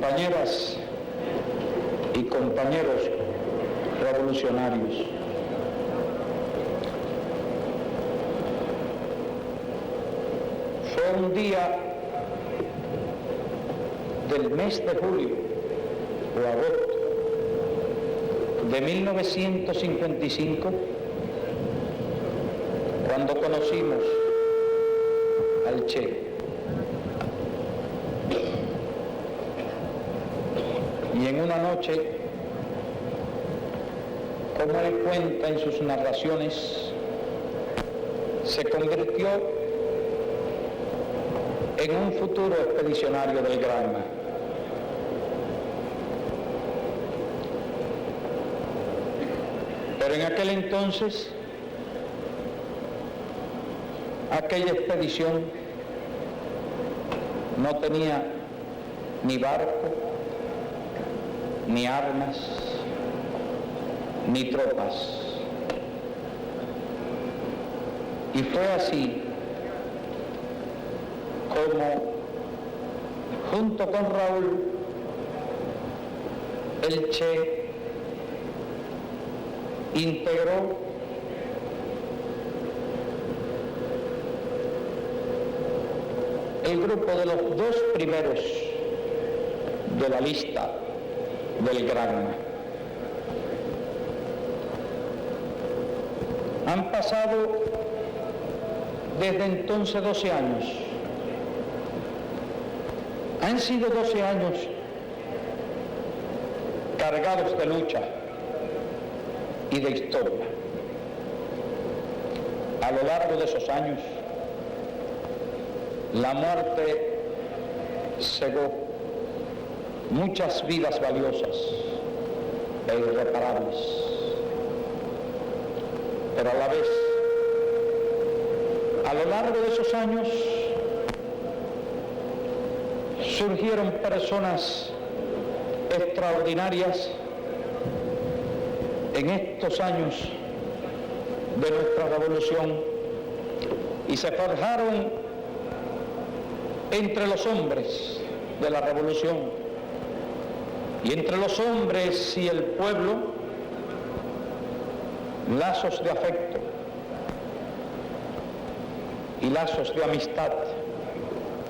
Compañeras y compañeros revolucionarios, fue un día del mes de julio o agosto de 1955 cuando conocimos al Che. Y en una noche, como él cuenta en sus narraciones, se convirtió en un futuro expedicionario del Granma. Pero en aquel entonces, aquella expedición no tenía ni barco, ni armas, ni tropas. Y fue así como, junto con Raúl, el Che integró el grupo de los dos primeros de la lista del Granma. Han pasado desde entonces 12 años. Han sido 12 años cargados de lucha y de historia. A lo largo de esos años, la muerte cegó muchas vidas valiosas e irreparables, pero a la vez, a lo largo de esos años, surgieron personas extraordinarias en estos años de nuestra revolución y se forjaron entre los hombres de la revolución y entre los hombres y el pueblo lazos de afecto y lazos de amistad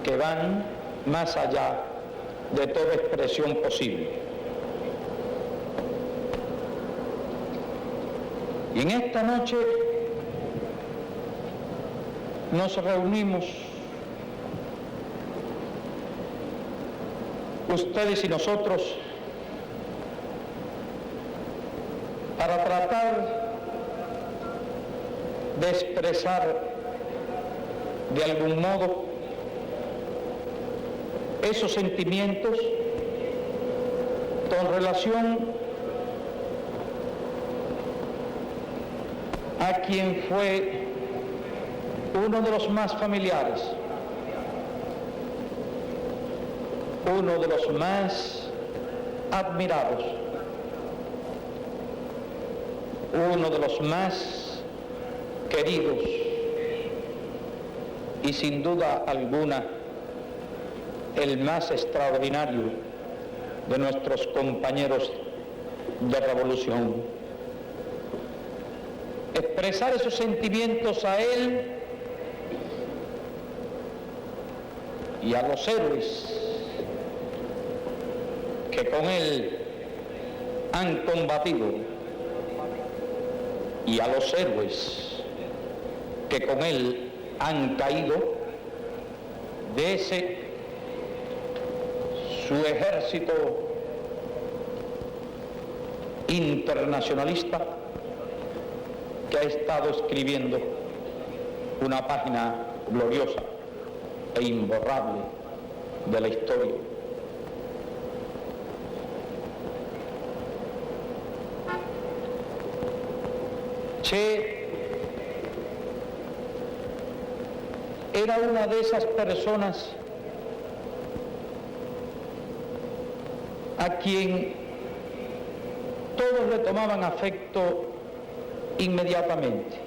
que van más allá de toda expresión posible. Y en esta noche nos reunimos, ustedes y nosotros, para tratar de expresar de algún modo esos sentimientos con relación a quien fue uno de los más familiares, uno de los más admirados, uno de los más queridos y sin duda alguna el más extraordinario de nuestros compañeros de revolución. Expresar esos sentimientos a él y a los héroes que con él han combatido y a los héroes que con él han caído de ese su ejército internacionalista que ha estado escribiendo una página gloriosa e imborrable de la historia. Che era una de esas personas a quien todos le tomaban afecto inmediatamente,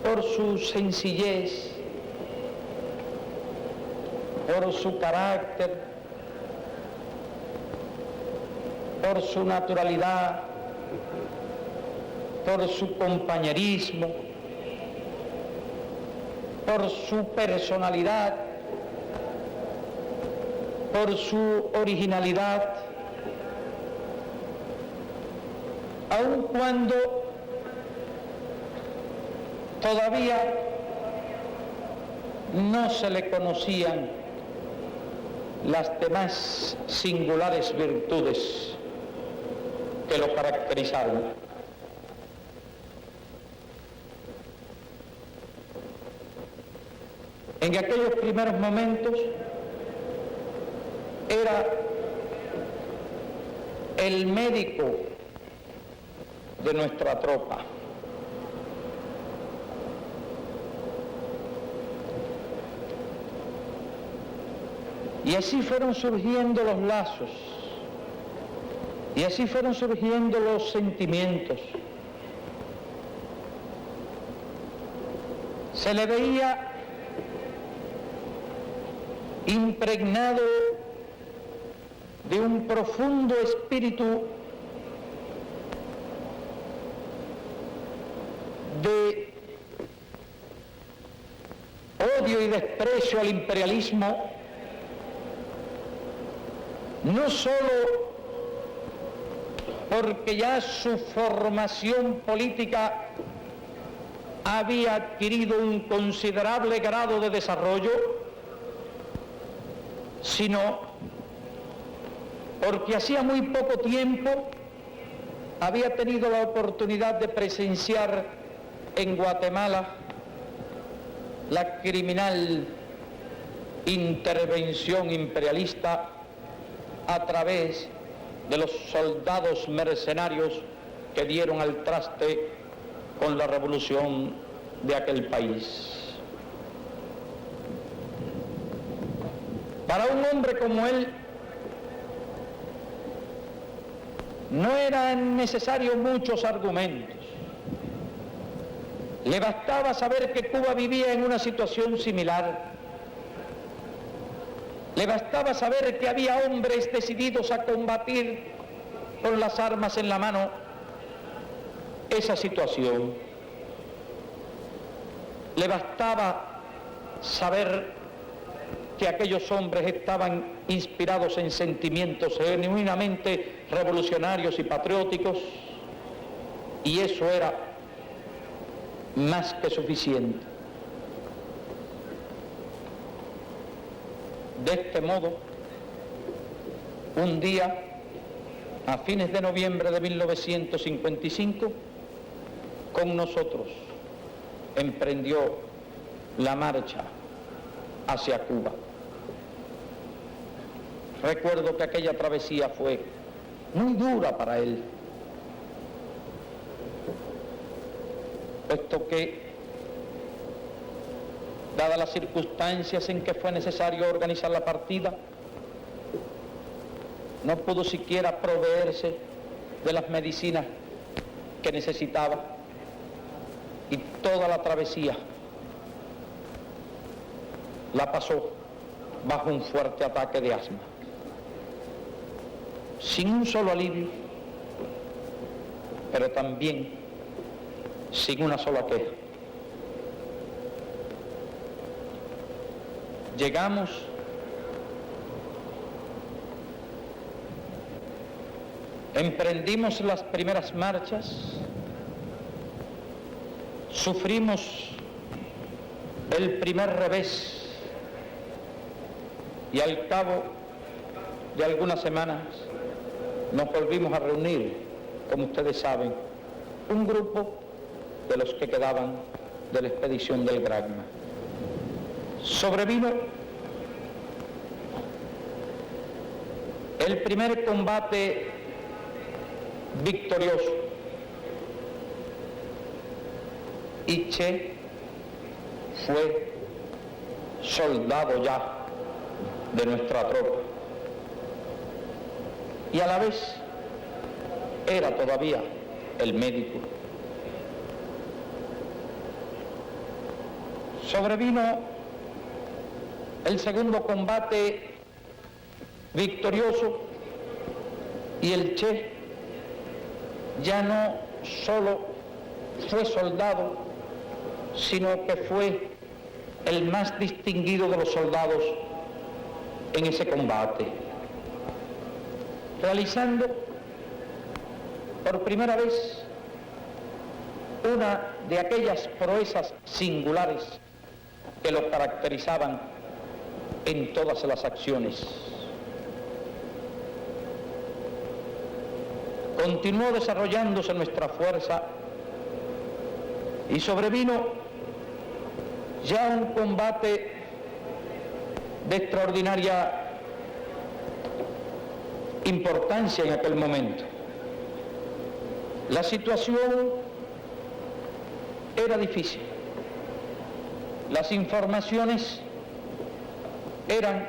por su sencillez, por su carácter, por su naturalidad, por su compañerismo, por su personalidad, por su originalidad, aun cuando todavía no se le conocían las demás singulares virtudes que lo caracterizaron. En aquellos primeros momentos era el médico de nuestra tropa. Y así fueron surgiendo los lazos, y así fueron surgiendo los sentimientos. Se le veía impregnado de un profundo espíritu de odio y desprecio al imperialismo, no solo porque ya su formación política había adquirido un considerable grado de desarrollo, sino porque hacía muy poco tiempo había tenido la oportunidad de presenciar en Guatemala la criminal intervención imperialista a través de los soldados mercenarios que dieron al traste con la revolución de aquel país. Para un hombre como él, no eran necesarios muchos argumentos. Le bastaba saber que Cuba vivía en una situación similar. Le bastaba saber que había hombres decididos a combatir con las armas en la mano esa situación. Le bastaba saber que aquellos hombres estaban inspirados en sentimientos genuinamente revolucionarios y patrióticos, y eso era más que suficiente. De este modo, un día, a fines de noviembre de 1955, con nosotros emprendió la marcha hacia Cuba. Recuerdo que aquella travesía fue muy dura para él, puesto que, dadas las circunstancias en que fue necesario organizar la partida, no pudo siquiera proveerse de las medicinas que necesitaba, y toda la travesía la pasó bajo un fuerte ataque de asma, sin un solo alivio, pero también sin una sola queja. Llegamos emprendimos las primeras marchas, sufrimos el primer revés y al cabo de algunas semanas nos volvimos a reunir, como ustedes saben, un grupo de los que quedaban de la expedición del Granma. Sobrevino el primer combate victorioso y Che fue soldado ya de nuestra tropa y a la vez era todavía el médico. Sobrevino el segundo combate victorioso Y el Che ya no solo fue soldado, sino que fue el más distinguido de los soldados en ese combate, realizando por primera vez una de aquellas proezas singulares que lo caracterizaban en todas las acciones. Continuó desarrollándose nuestra fuerza y sobrevino ya un combate de extraordinaria importancia en aquel momento. La situación era difícil. Las informaciones eran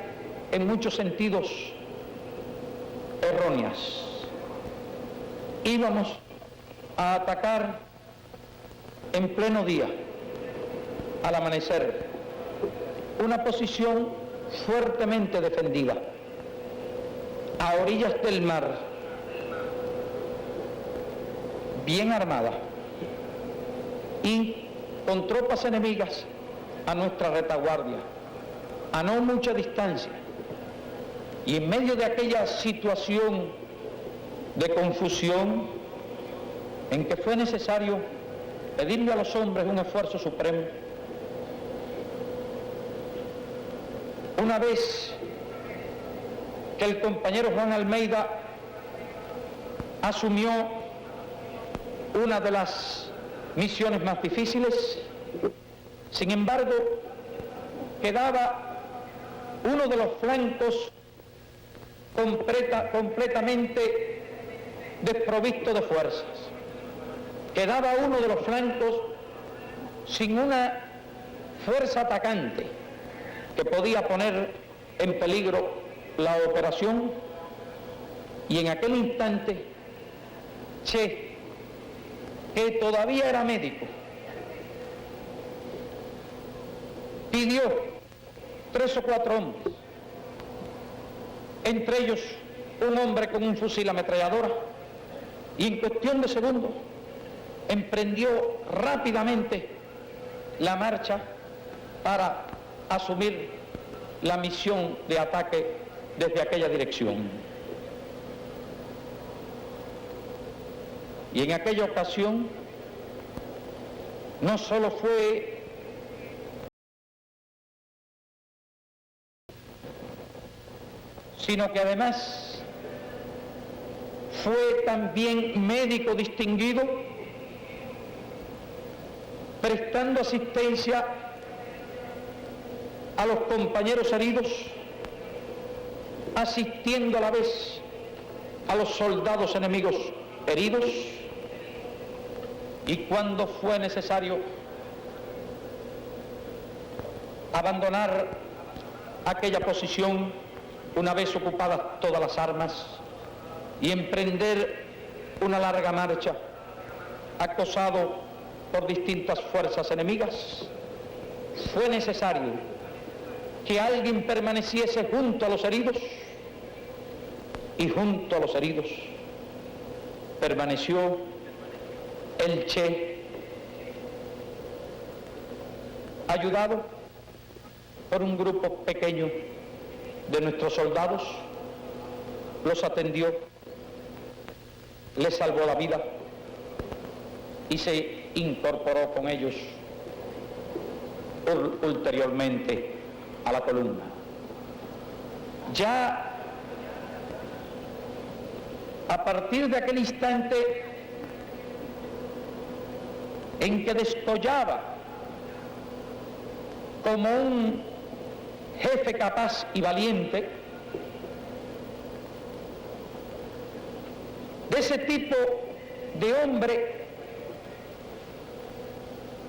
en muchos sentidos erróneas. Íbamos a atacar en pleno día, al amanecer, una posición fuertemente defendida, a orillas del mar, bien armada y con tropas enemigas a nuestra retaguardia, a no mucha distancia. Y en medio de aquella situación de confusión en que fue necesario pedirle a los hombres un esfuerzo supremo, una vez que el compañero Juan Almeida asumió una de las misiones más difíciles, sin embargo, quedaba uno de los flancos completamente desprovisto de fuerzas. Quedaba uno de los flancos sin una fuerza atacante que podía poner en peligro la operación, y en aquel instante Che, que todavía era médico, pidió 3 o 4 hombres, entre ellos un hombre con un fusil ametralladora, y en cuestión de segundos emprendió rápidamente la marcha para asumir la misión de ataque desde aquella dirección. Y en aquella ocasión no solo fue sino que además fue también médico distinguido, prestando asistencia a los compañeros heridos, asistiendo a la vez a los soldados enemigos heridos, y cuando fue necesario abandonar aquella posición, una vez ocupadas todas las armas, y emprender una larga marcha, acosado por distintas fuerzas enemigas, fue necesario que alguien permaneciese junto a los heridos, y junto a los heridos permaneció el Che, ayudado por un grupo pequeño de nuestros soldados. Los atendió, les salvó la vida y se incorporó con ellos ulteriormente a la columna. Ya a partir de aquel instante en que descollaba como un jefe capaz y valiente, de ese tipo de hombre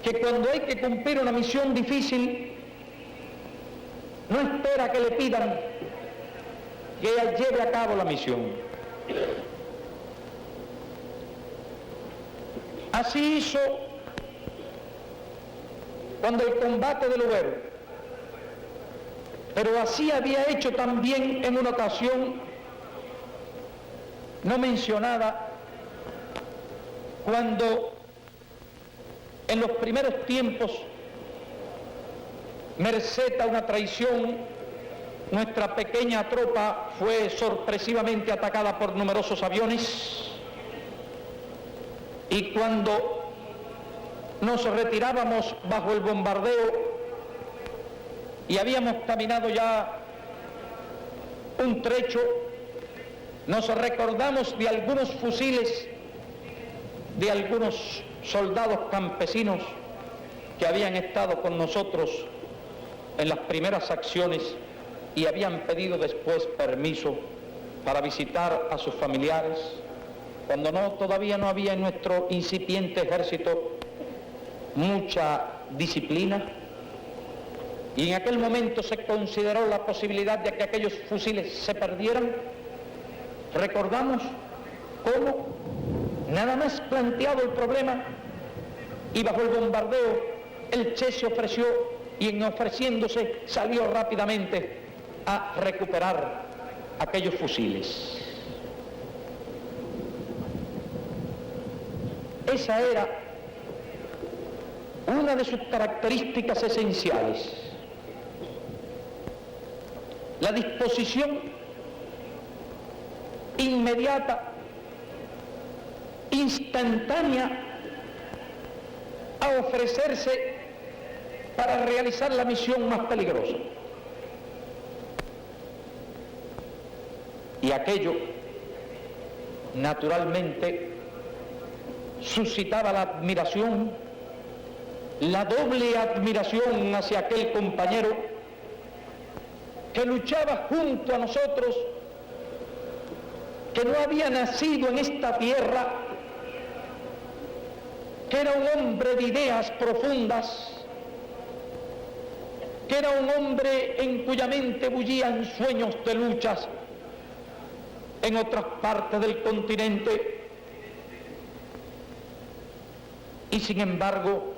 que cuando hay que cumplir una misión difícil no espera que le pidan que lleve a cabo la misión. Así hizo cuando el combate del Duero, pero así había hecho también en una ocasión no mencionada cuando en los primeros tiempos, merced a una traición, nuestra pequeña tropa fue sorpresivamente atacada por numerosos aviones, y cuando nos retirábamos bajo el bombardeo y habíamos caminado ya un trecho, nos recordamos de algunos fusiles de algunos soldados campesinos que habían estado con nosotros en las primeras acciones y habían pedido después permiso para visitar a sus familiares, cuando todavía no había en nuestro incipiente ejército mucha disciplina, y en aquel momento se consideró la posibilidad de que aquellos fusiles se perdieran. Recordamos cómo, nada más planteado el problema y bajo el bombardeo, el Che se ofreció y en ofreciéndose salió rápidamente a recuperar aquellos fusiles. Esa era una de sus características esenciales, la disposición inmediata, instantánea, a ofrecerse para realizar la misión más peligrosa. Y aquello, naturalmente, suscitaba la admiración, la doble admiración hacia aquel compañero que luchaba junto a nosotros, que no había nacido en esta tierra, que era un hombre de ideas profundas, que era un hombre en cuya mente bullían sueños de luchas en otras partes del continente, y sin embargo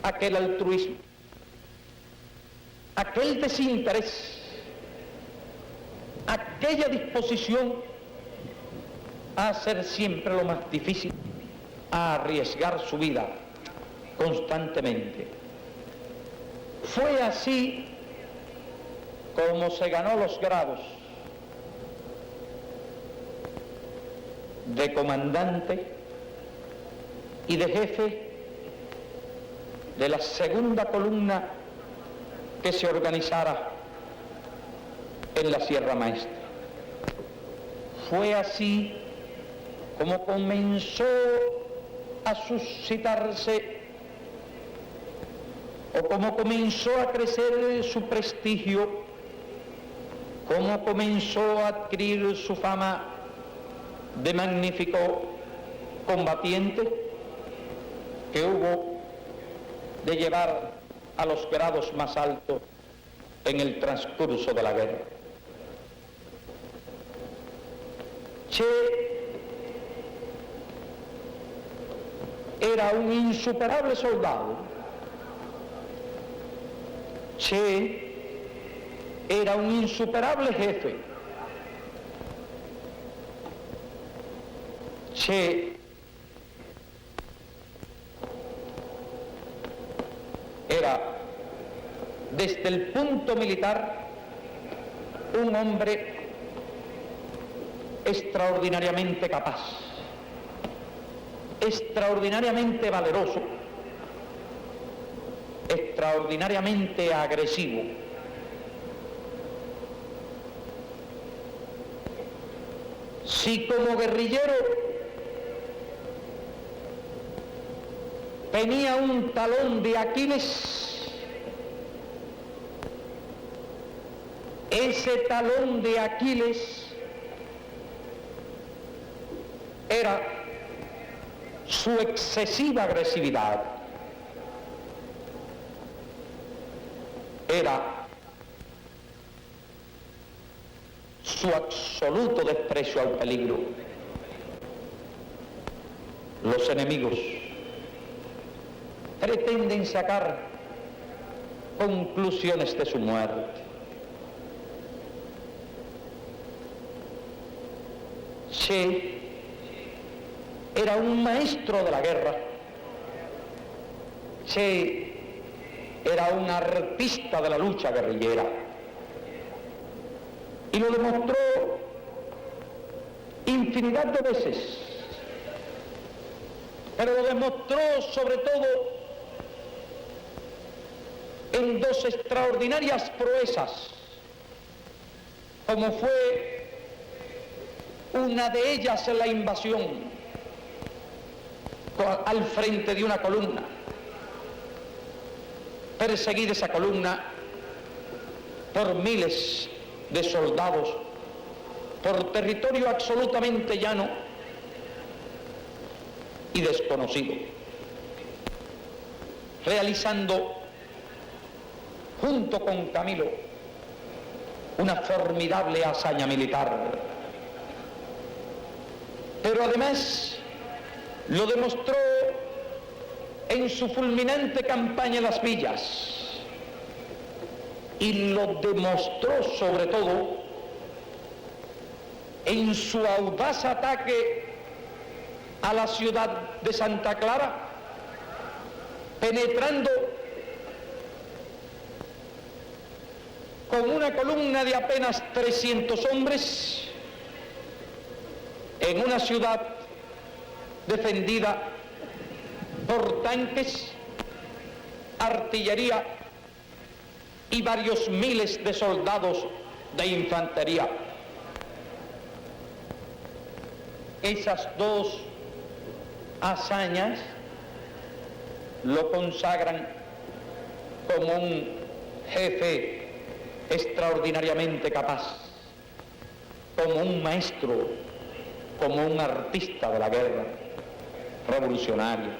aquel altruismo, aquel desinterés, aquella disposición a hacer siempre lo más difícil, a arriesgar su vida constantemente. Fue así como se ganó los grados de comandante y de jefe de la segunda columna que se organizara en la Sierra Maestra. Fue así como comenzó a suscitarse o como comenzó a crecer su prestigio, como comenzó a adquirir su fama de magnífico combatiente que hubo de llevar a los grados más altos en el transcurso de la guerra. Che era un insuperable soldado. Che era un insuperable jefe. Che era, desde el punto militar, un hombre extraordinariamente capaz, extraordinariamente valeroso, extraordinariamente agresivo. Si como guerrillero tenía un talón de Aquiles, ese talón de Aquiles era su excesiva agresividad, era su absoluto desprecio al peligro. Los enemigos pretenden sacar conclusiones de su muerte. Che era un maestro de la guerra. Che era un artista de la lucha guerrillera. Y lo demostró infinidad de veces. Pero lo demostró sobre todo en dos extraordinarias proezas, como fue una de ellas en la invasión al frente de una columna, perseguida esa columna por miles de soldados, por territorio absolutamente llano y desconocido, realizando junto con Camilo una formidable hazaña militar. Pero además lo demostró en su fulminante campaña en las villas, y lo demostró sobre todo en su audaz ataque a la ciudad de Santa Clara, penetrando con una columna de apenas 300 hombres en una ciudad defendida por tanques, artillería y varios miles de soldados de infantería. Esas dos hazañas lo consagran como un jefe extraordinariamente capaz, como un maestro, como un artista de la guerra revolucionaria.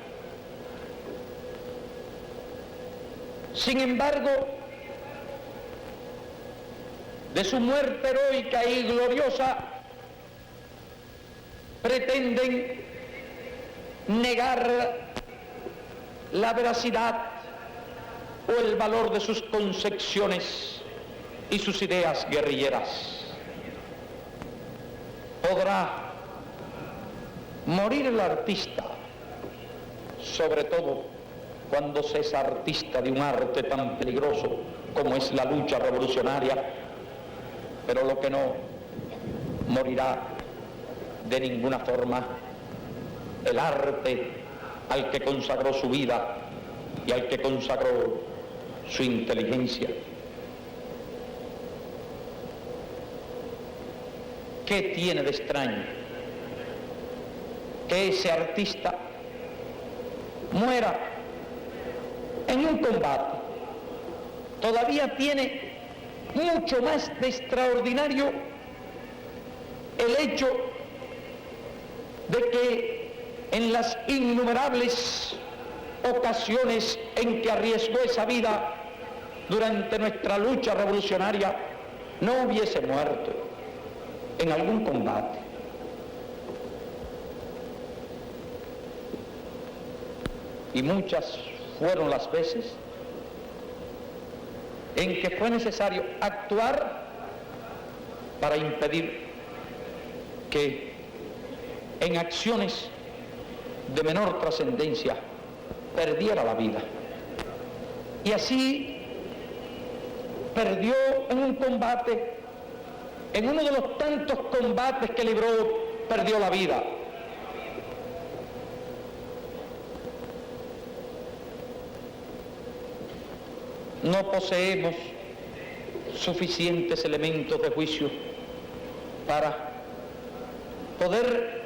Sin embargo, de su muerte heroica y gloriosa pretenden negar la veracidad o el valor de sus concepciones y sus ideas guerrilleras. Podrá morir el artista, sobre todo cuando se es artista de un arte tan peligroso como es la lucha revolucionaria, pero lo que no morirá de ninguna forma, el arte al que consagró su vida y al que consagró su inteligencia. ¿Qué tiene de extraño que ese artista muera en un combate? Todavía tiene mucho más de extraordinario el hecho de que en las innumerables ocasiones en que arriesgó esa vida durante nuestra lucha revolucionaria no hubiese muerto en algún combate. Y muchas fueron las veces en que fue necesario actuar para impedir que en acciones de menor trascendencia perdiera la vida. Y así perdió en un combate, en uno de los tantos combates que libró, perdió la vida. No poseemos suficientes elementos de juicio para poder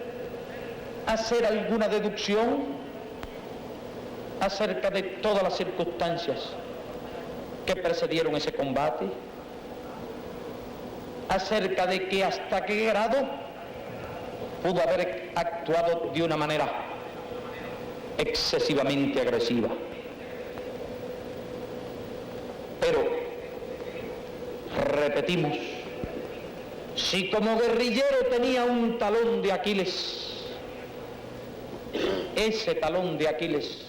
hacer alguna deducción acerca de todas las circunstancias que precedieron ese combate, acerca de que hasta qué grado pudo haber actuado de una manera excesivamente agresiva. Pero, repetimos, si como guerrillero tenía un talón de Aquiles, ese talón de Aquiles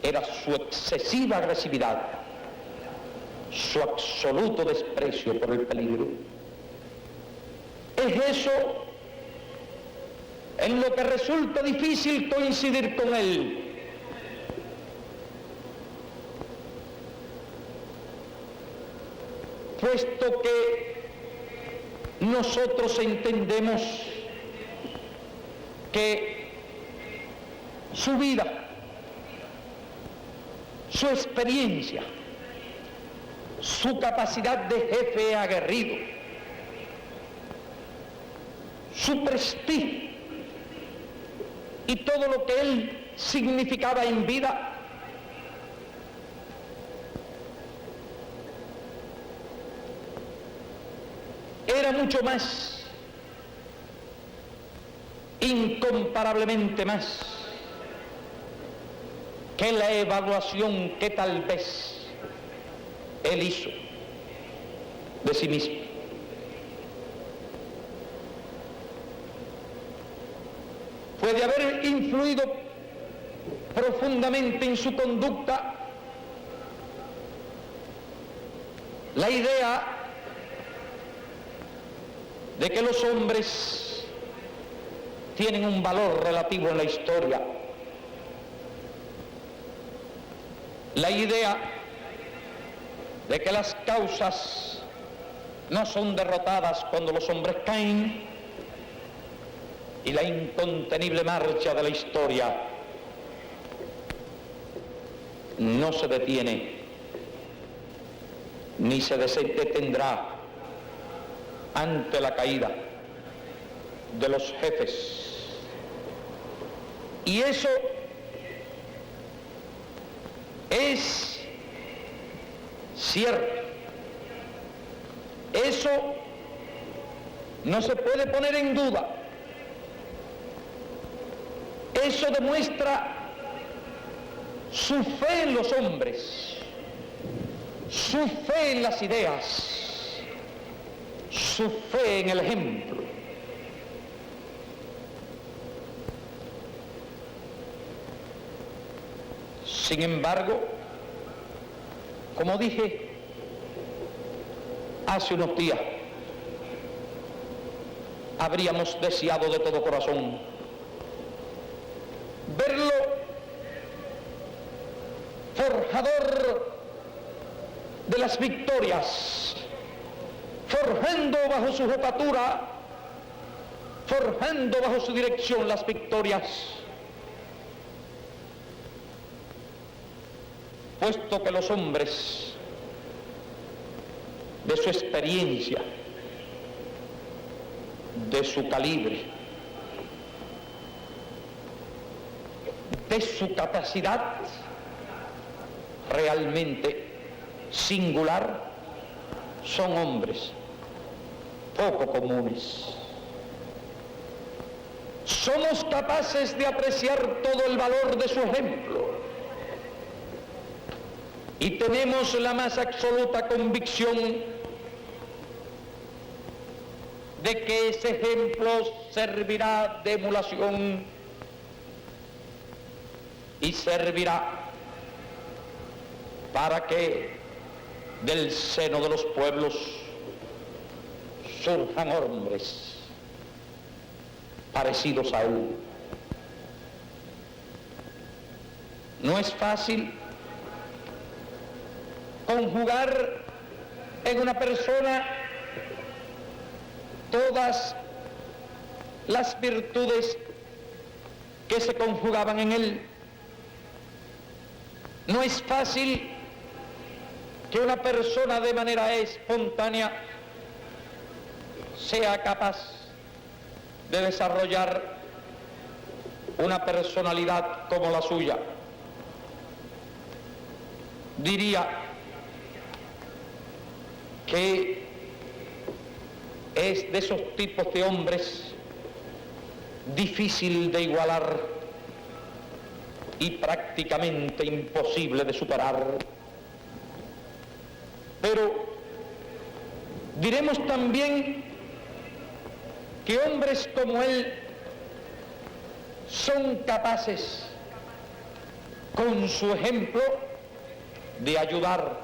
era su excesiva agresividad, su absoluto desprecio por el peligro. Es eso en lo que resulta difícil coincidir con él. Puesto que nosotros entendemos que su vida, su experiencia, su capacidad de jefe aguerrido, su prestigio y todo lo que él significaba en vida, era mucho más, incomparablemente más, que la evaluación que tal vez él hizo de sí mismo. Puede haber influido profundamente en su conducta la idea de que los hombres tienen un valor relativo en la historia, la idea de que las causas no son derrotadas cuando los hombres caen, y la incontenible marcha de la historia no se detiene ni se detendrá ante la caída de los jefes. Y eso es cierto. Eso no se puede poner en duda. Eso demuestra su fe en los hombres, su fe en las ideas, su fe en el ejemplo. Sin embargo, como dije hace unos días, habríamos deseado de todo corazón verlo forjador de las victorias, forjando bajo su jefatura, forjando bajo su dirección las victorias, puesto que los hombres de su experiencia, de su calibre, de su capacidad realmente singular, son hombres poco comunes. Somos capaces de apreciar todo el valor de su ejemplo y tenemos la más absoluta convicción de que ese ejemplo servirá de emulación y servirá para que del seno de los pueblos surjan hombres parecidos a él. No es fácil conjugar en una persona todas las virtudes que se conjugaban en él. No es fácil que una persona de manera espontánea sea capaz de desarrollar una personalidad como la suya. Diría que es de esos tipos de hombres difícil de igualar y prácticamente imposible de superar. Pero diremos también que hombres como él son capaces, con su ejemplo, de ayudar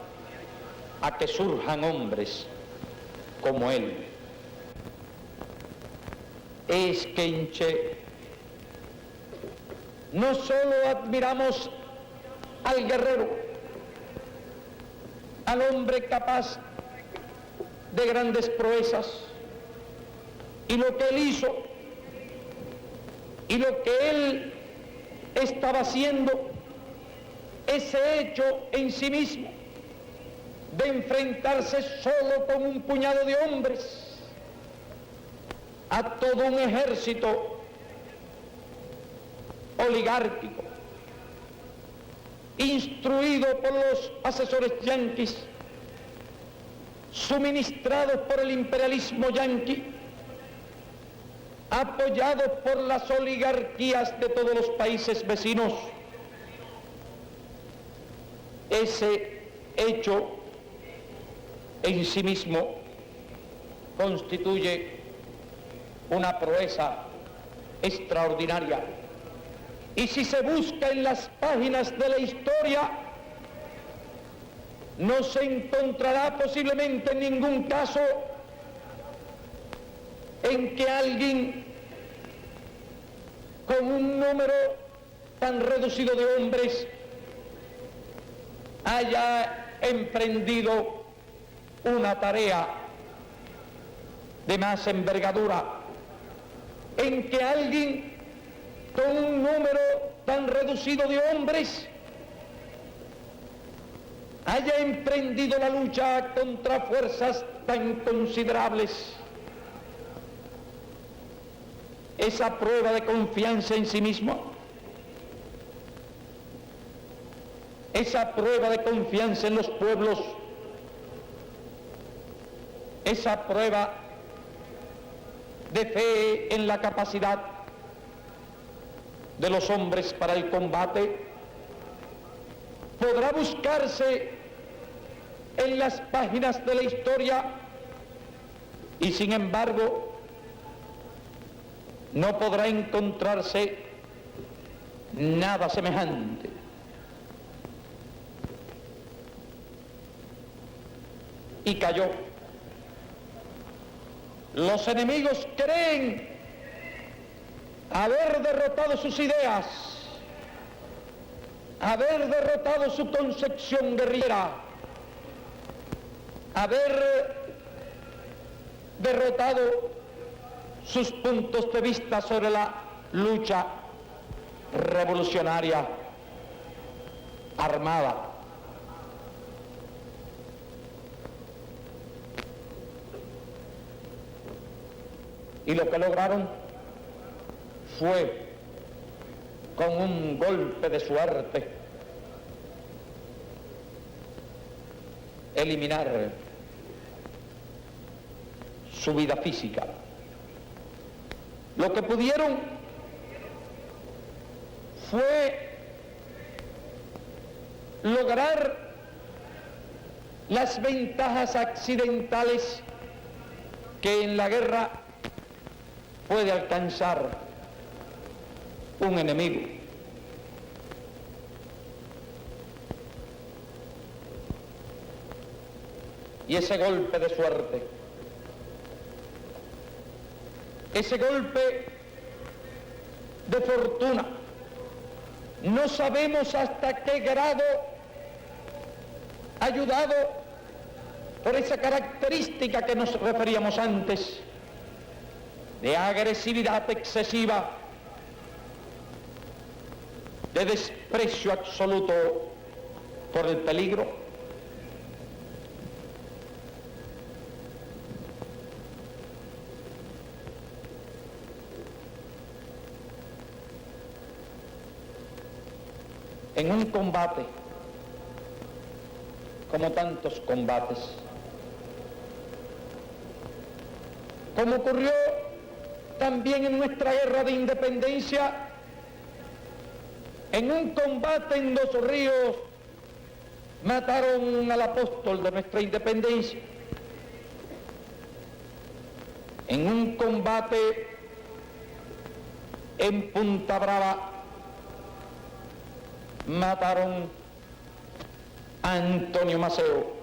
a que surjan hombres como él. Es que no solo admiramos al guerrero, al hombre capaz de grandes proezas, y lo que él hizo, y lo que él estaba haciendo, ese hecho en sí mismo, de enfrentarse solo con un puñado de hombres a todo un ejército oligárquico, instruido por los asesores yanquis, suministrados por el imperialismo yanqui, apoyados por las oligarquías de todos los países vecinos. Ese hecho en sí mismo constituye una proeza extraordinaria. Y si se busca en las páginas de la historia, no se encontrará posiblemente ningún caso en que alguien con un número tan reducido de hombres haya emprendido una tarea de más envergadura, en que alguien con un número tan reducido de hombres haya emprendido la lucha contra fuerzas tan considerables. Esa prueba de confianza en sí mismo, esa prueba de confianza en los pueblos, esa prueba de fe en la capacidad de los hombres para el combate, podrá buscarse en las páginas de la historia y sin embargo no podrá encontrarse nada semejante. Y cayó. Los enemigos creen haber derrotado sus ideas, haber derrotado su concepción guerrillera, haber derrotado sus puntos de vista sobre la lucha revolucionaria armada. Y lo que lograron fue, con un golpe de suerte, eliminar su vida física. Lo que pudieron fue lograr las ventajas accidentales que en la guerra puede alcanzar un enemigo. Y ese golpe de suerte, ese golpe de fortuna, no sabemos hasta qué grado, ayudado por esa característica que nos referíamos antes, de agresividad excesiva, de desprecio absoluto por el peligro, en un combate, como tantos combates, como ocurrió también en nuestra guerra de independencia, en un combate en Dos Ríos mataron al apóstol de nuestra independencia. En un combate en Punta Brava mataron a Antonio Maceo,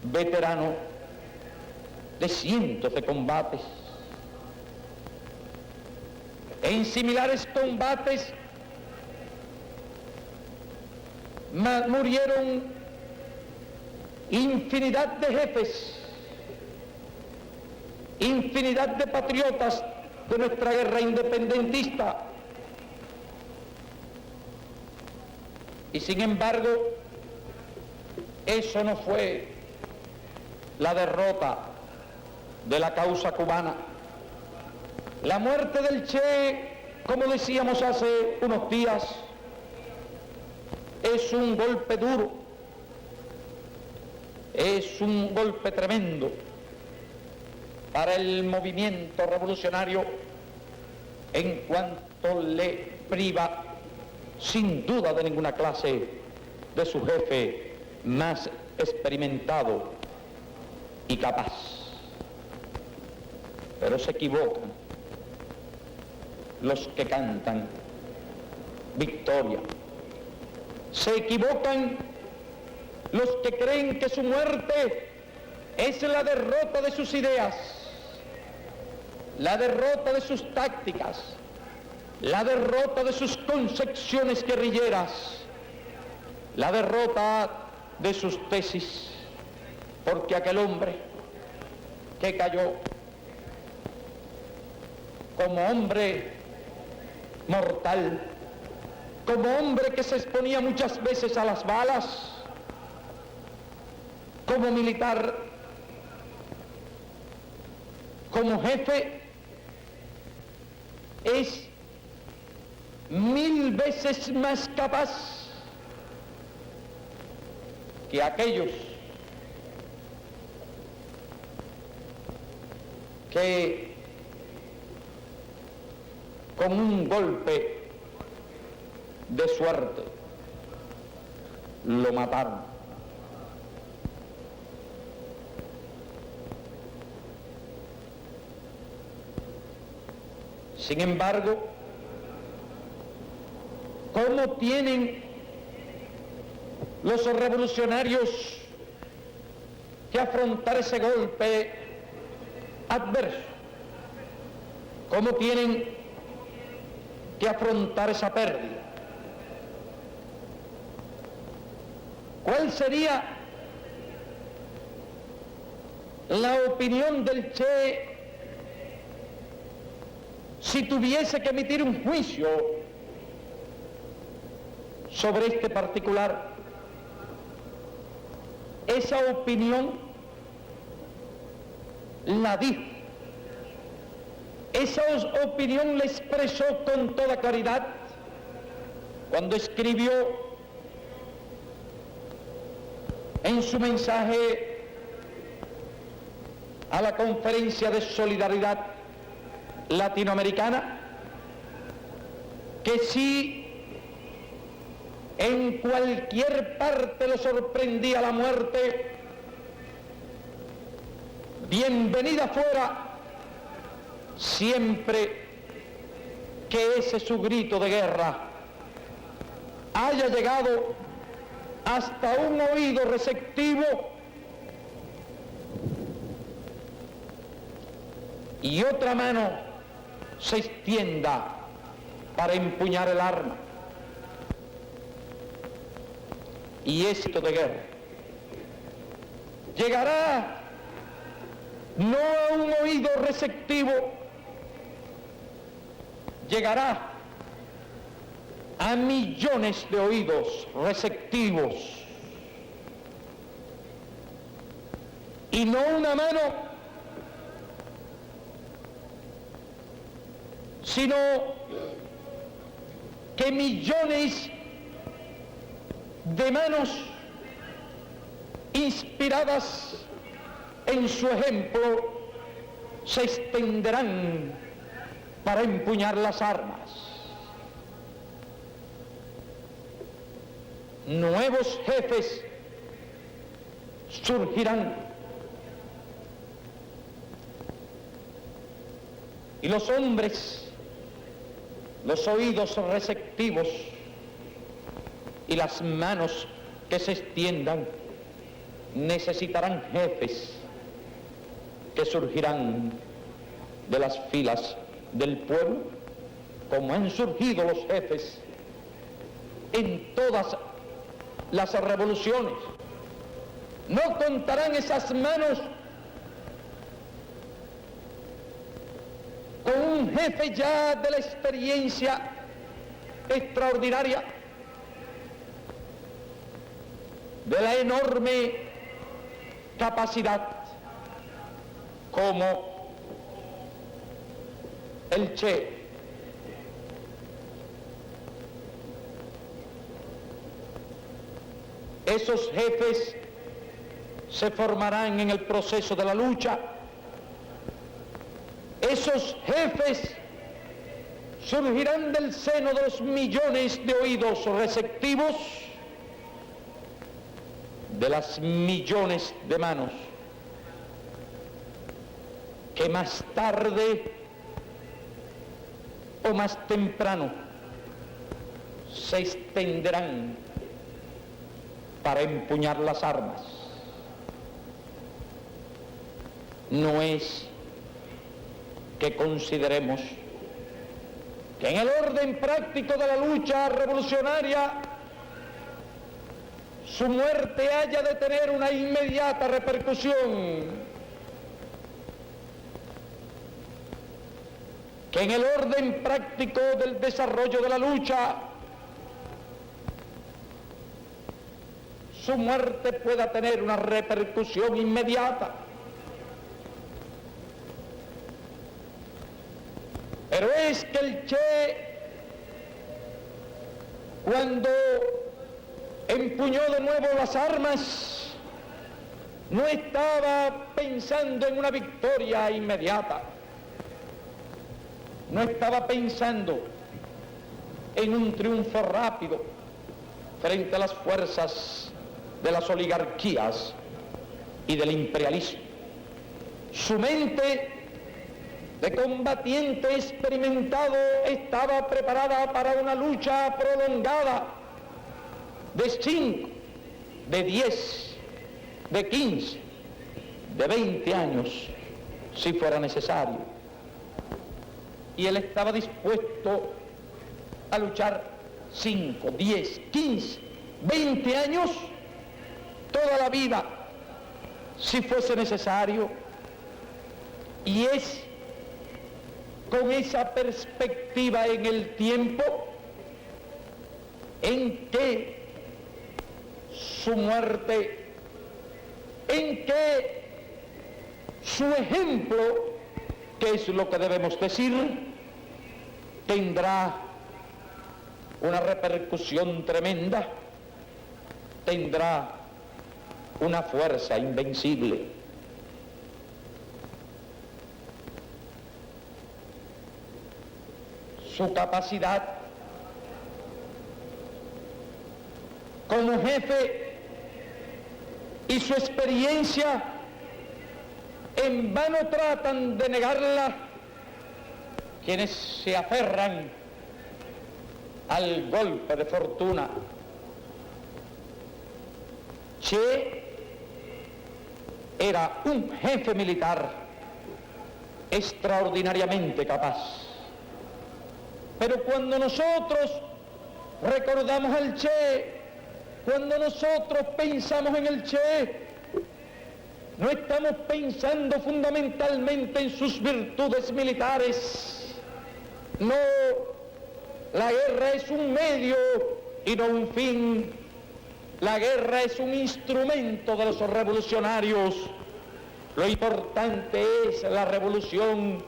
veterano de cientos de combates. En similares combates murieron infinidad de jefes, infinidad de patriotas de nuestra guerra independentista. Y sin embargo, eso no fue la derrota de la causa cubana. La muerte del Che, como decíamos hace unos días, es un golpe duro, es un golpe tremendo para el movimiento revolucionario en cuanto le priva sin duda de ninguna clase de su jefe más experimentado y capaz. Pero se equivocan los que cantan victoria. Se equivocan los que creen que su muerte es la derrota de sus ideas, la derrota de sus tácticas, la derrota de sus concepciones guerrilleras, la derrota de sus tesis, porque aquel hombre que cayó como hombre mortal, como hombre que se exponía muchas veces a las balas, como militar, como jefe, es 1000 veces más capaz que aquellos que con un golpe de suerte lo mataron. Sin embargo, ¿cómo tienen los revolucionarios que afrontar ese golpe adverso? ¿Cómo tienen que afrontar esa pérdida? ¿Cuál sería la opinión del Che si tuviese que emitir un juicio sobre este particular? Esa opinión la dijo, esa opinión la expresó con toda claridad cuando escribió en su mensaje a la Conferencia de Solidaridad Latinoamericana, que si en cualquier parte lo sorprendía la muerte, bienvenida fuera, siempre que ese su grito de guerra haya llegado hasta un oído receptivo y otra mano se extienda para empuñar el arma. Y esto de guerra llegará no a un oído receptivo, llegará a millones de oídos receptivos, y no una mano, sino que millones de manos inspiradas en su ejemplo se extenderán para empuñar las armas. Nuevos jefes surgirán y los hombres, los oídos receptivos y las manos que se extiendan necesitarán jefes que surgirán de las filas del pueblo, como han surgido los jefes en todas las revoluciones. No contarán esas manos con un jefe ya de la experiencia extraordinaria, de la enorme capacidad, como el Che. Esos jefes se formarán en el proceso de la lucha. Esos jefes surgirán del seno de los millones de oídos receptivos, de las millones de manos que más tarde o más temprano se extenderán para empuñar las armas. No es que consideremos que en el orden práctico de la lucha revolucionaria su muerte haya de tener una inmediata repercusión, que en el orden práctico del desarrollo de la lucha su muerte pueda tener una repercusión inmediata. Pero es que el Che, cuando empuñó de nuevo las armas, no estaba pensando en una victoria inmediata, no estaba pensando en un triunfo rápido frente a las fuerzas de las oligarquías y del imperialismo. Su mente de combatiente experimentado estaba preparada para una lucha prolongada de 5, de 10, de 15, de 20 años, si fuera necesario. Y él estaba dispuesto a luchar 5, 10, 15, 20 años, toda la vida, si fuese necesario. Y es con esa perspectiva en el tiempo en que su muerte, en que su ejemplo, que es lo que debemos decir, tendrá una repercusión tremenda, tendrá una fuerza invencible. Su capacidad como jefe y su experiencia en vano tratan de negarla quienes se aferran al golpe de fortuna. Che era un jefe militar extraordinariamente capaz. Pero cuando nosotros recordamos al Che, cuando nosotros pensamos en el Che, no estamos pensando fundamentalmente en sus virtudes militares. No, la guerra es un medio y no un fin. La guerra es un instrumento de los revolucionarios. Lo importante es la revolución.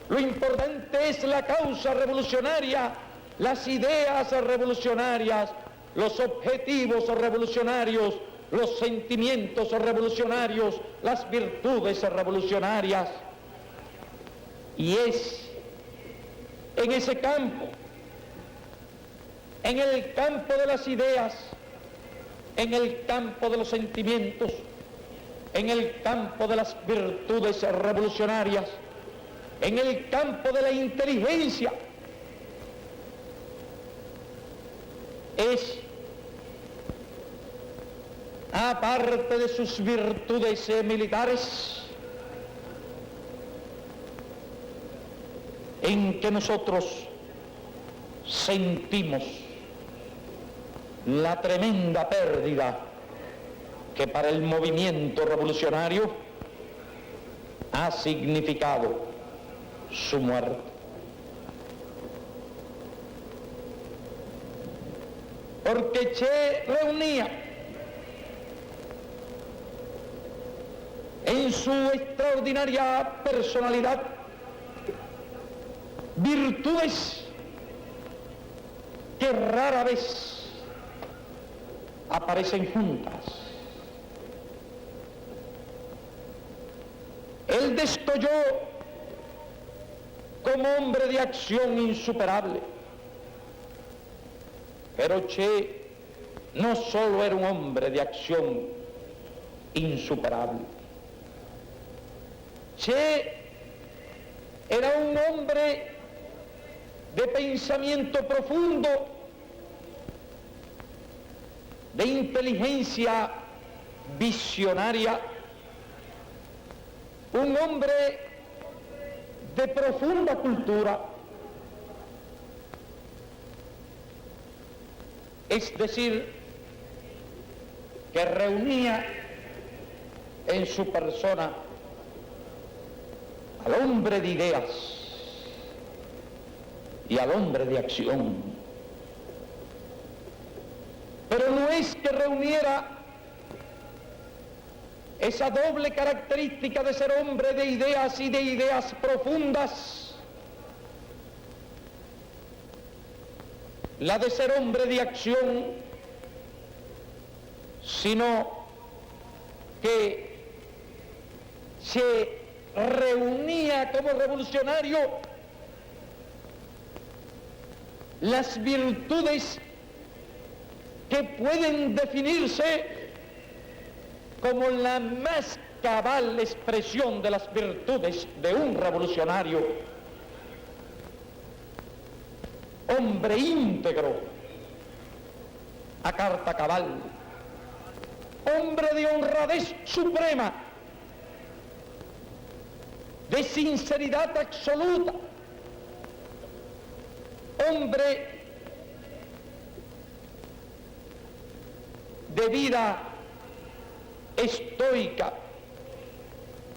Lo importante es la causa revolucionaria, las ideas revolucionarias, los objetivos revolucionarios, los sentimientos revolucionarios, las virtudes revolucionarias. Y es en ese campo, en el campo de las ideas, en el campo de los sentimientos, en el campo de las virtudes revolucionarias, en el campo de la inteligencia, es, aparte de sus virtudes militares, en que nosotros sentimos la tremenda pérdida que para el movimiento revolucionario ha significado su muerte. Porque Che reunía en su extraordinaria personalidad virtudes que rara vez aparecen juntas. Él destolló como hombre de acción insuperable, pero Che no solo era un hombre de acción insuperable, Che era un hombre de pensamiento profundo, de inteligencia visionaria, un hombre de profunda cultura, es decir, que reunía en su persona al hombre de ideas y al hombre de acción. Pero no es que reuniera esa doble característica de ser hombre de ideas y de ideas profundas, la de ser hombre de acción, sino que se reunía como revolucionario las virtudes que pueden definirse como la más cabal expresión de las virtudes de un revolucionario: hombre íntegro, a carta cabal, hombre de honradez suprema, de sinceridad absoluta, hombre de vida estoica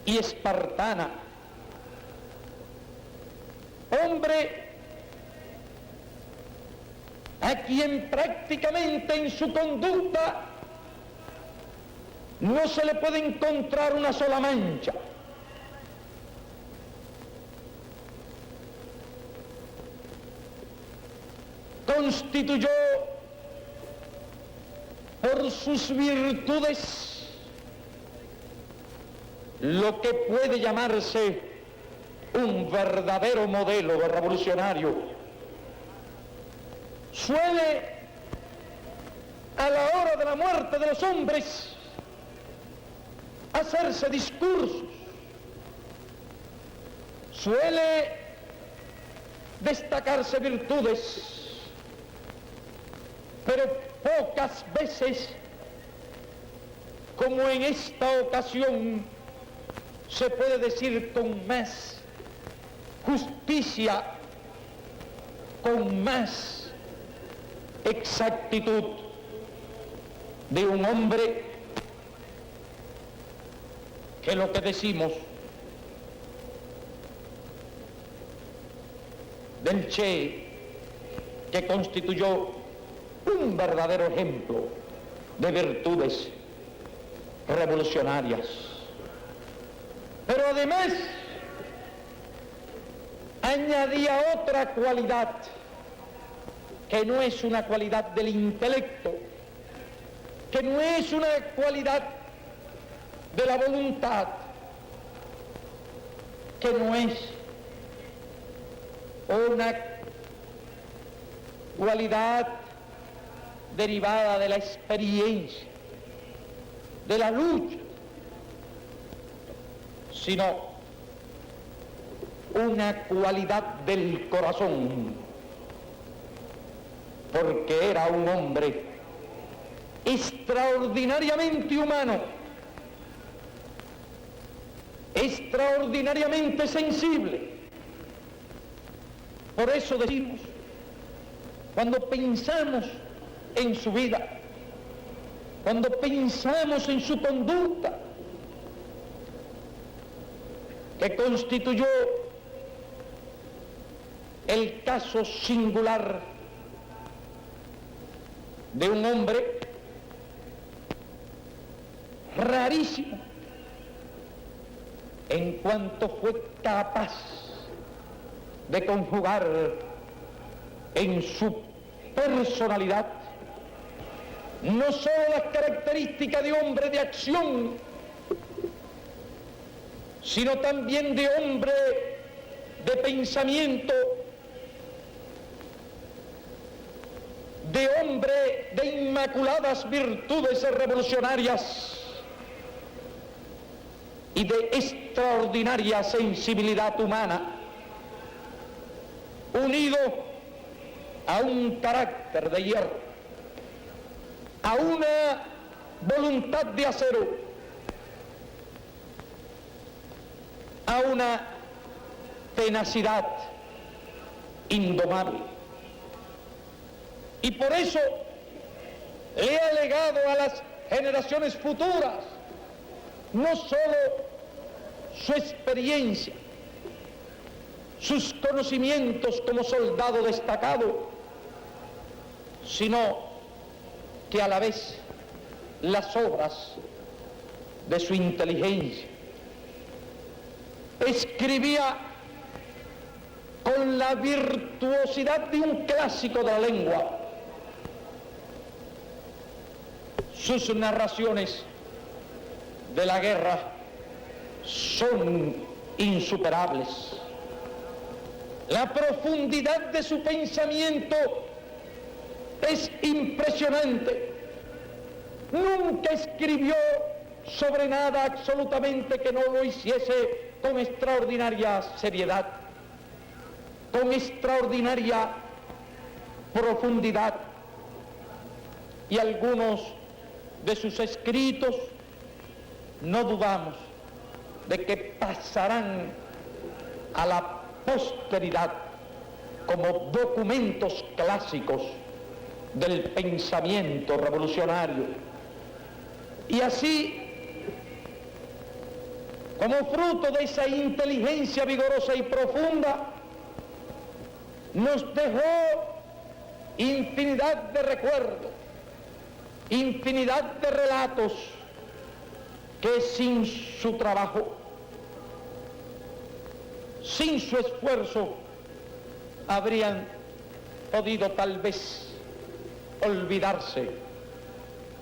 y espartana, hombre a quien prácticamente en su conducta no se le puede encontrar una sola mancha. Constituyó por sus virtudes lo que puede llamarse un verdadero modelo de revolucionario. Suele, a la hora de la muerte de los hombres, hacerse discursos, suele destacarse virtudes, pero pocas veces, como en esta ocasión, se puede decir con más justicia, con más exactitud, de un hombre que lo que decimos del Che, que constituyó un verdadero ejemplo de virtudes revolucionarias. Pero además añadía otra cualidad, que no es una cualidad del intelecto, que no es una cualidad de la voluntad, que no es una cualidad derivada de la experiencia, de la lucha, sino una cualidad del corazón, porque era un hombre extraordinariamente humano, extraordinariamente sensible. Por eso decimos, cuando pensamos en su vida, cuando pensamos en su conducta, que constituyó el caso singular de un hombre rarísimo en cuanto fue capaz de conjugar en su personalidad no solo las características de hombre de acción, sino también de hombre de pensamiento, de hombre de inmaculadas virtudes revolucionarias y de extraordinaria sensibilidad humana, unido a un carácter de hierro, a una voluntad de acero, a una tenacidad indomable. Y por eso le ha legado a las generaciones futuras no solo su experiencia, sus conocimientos como soldado destacado, sino que a la vez las obras de su inteligencia. Escribía con la virtuosidad de un clásico de la lengua. Sus narraciones de la guerra son insuperables. La profundidad de su pensamiento es impresionante. Nunca escribió sobre nada absolutamente que no lo hiciese con extraordinaria seriedad, con extraordinaria profundidad. Y algunos de sus escritos no dudamos de que pasarán a la posteridad como documentos clásicos del pensamiento revolucionario. Y así, como fruto de esa inteligencia vigorosa y profunda, nos dejó infinidad de recuerdos, infinidad de relatos que sin su trabajo, sin su esfuerzo, habrían podido tal vez olvidarse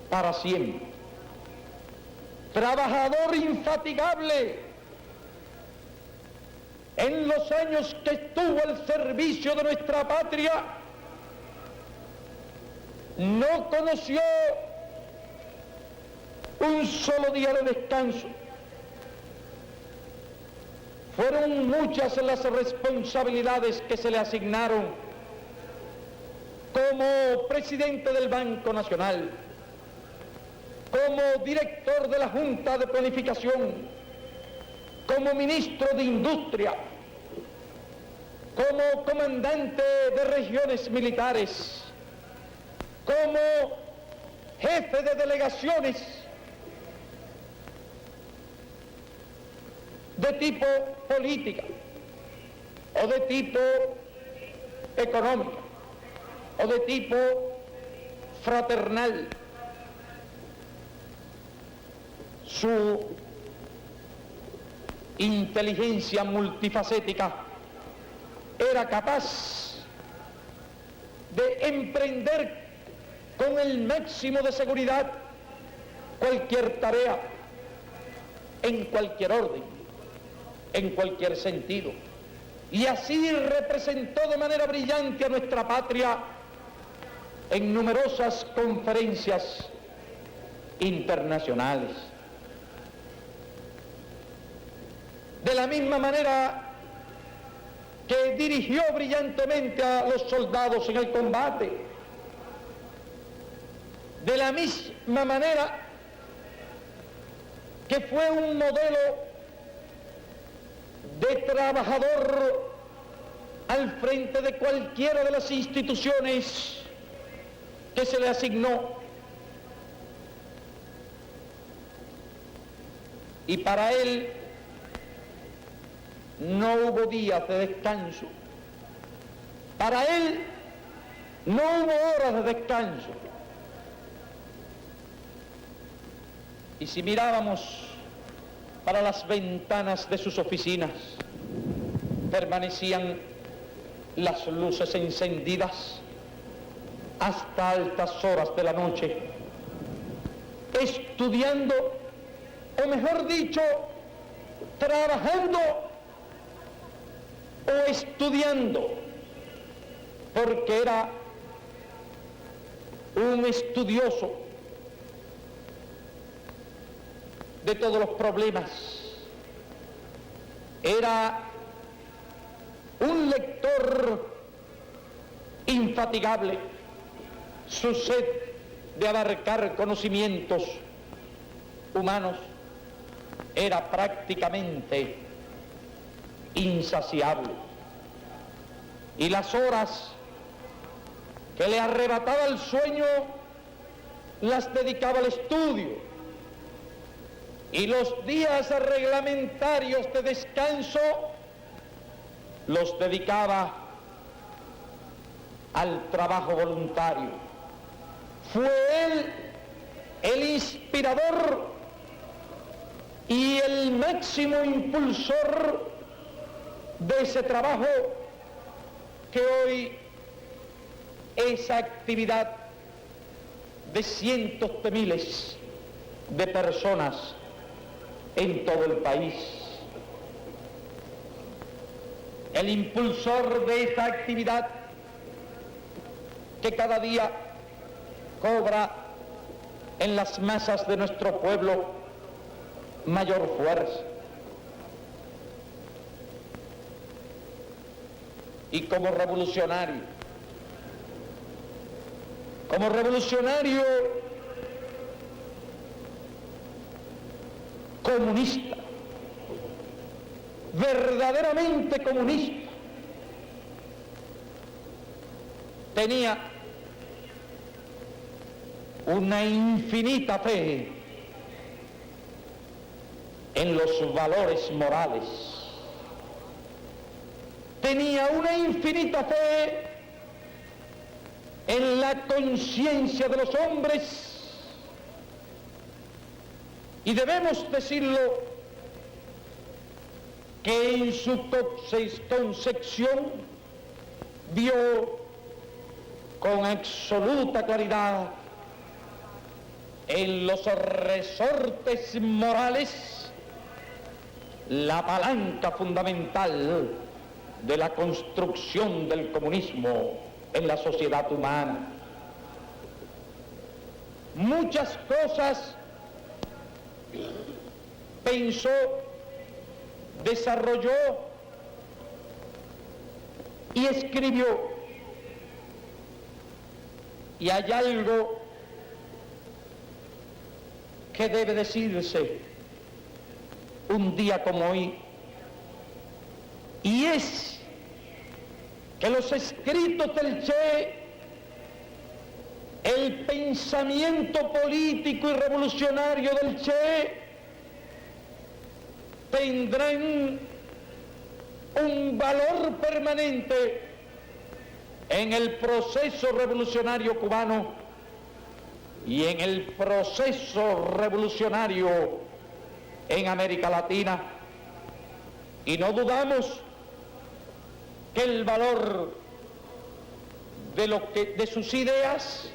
para siempre. Trabajador infatigable en los años que estuvo al servicio de nuestra patria, no conoció un solo día de descanso. Fueron muchas las responsabilidades que se le asignaron como presidente del Banco Nacional, como director de la Junta de Planificación, como ministro de Industria, como comandante de regiones militares, como jefe de delegaciones de tipo política o de tipo económica o de tipo fraternal. Su inteligencia multifacética era capaz de emprender con el máximo de seguridad cualquier tarea, en cualquier orden, en cualquier sentido. Y así representó de manera brillante a nuestra patria en numerosas conferencias internacionales. De la misma manera que dirigió brillantemente a los soldados en el combate, de la misma manera que fue un modelo de trabajador al frente de cualquiera de las instituciones que se le asignó. Y para él no hubo días de descanso. Para él no hubo horas de descanso. Y si mirábamos para las ventanas de sus oficinas, permanecían las luces encendidas hasta altas horas de la noche, estudiando, o mejor dicho, trabajando o estudiando, porque era un estudioso de todos los problemas, era un lector infatigable. Su sed de abarcar conocimientos humanos era prácticamente insaciable, y las horas que le arrebataba el sueño las dedicaba al estudio, y los días reglamentarios de descanso los dedicaba al trabajo voluntario. Fue él el inspirador y el máximo impulsor de ese trabajo que hoy es actividad de cientos de miles de personas en todo el país. El impulsor de esta actividad que cada día cobra en las masas de nuestro pueblo mayor fuerza. Y como revolucionario comunista, verdaderamente comunista, tenía una infinita fe en los valores morales, tenía una infinita fe en la conciencia de los hombres, y debemos decirlo que en su concepción vio con absoluta claridad en los resortes morales la palanca fundamental de la construcción del comunismo en la sociedad humana. Muchas cosas pensó, desarrolló y escribió, y hay algo que debe decirse un día como hoy, y es que los escritos del Che, el pensamiento político y revolucionario del Che, tendrán un valor permanente en el proceso revolucionario cubano y en el proceso revolucionario en América Latina. Y no dudamos que el valor de sus ideas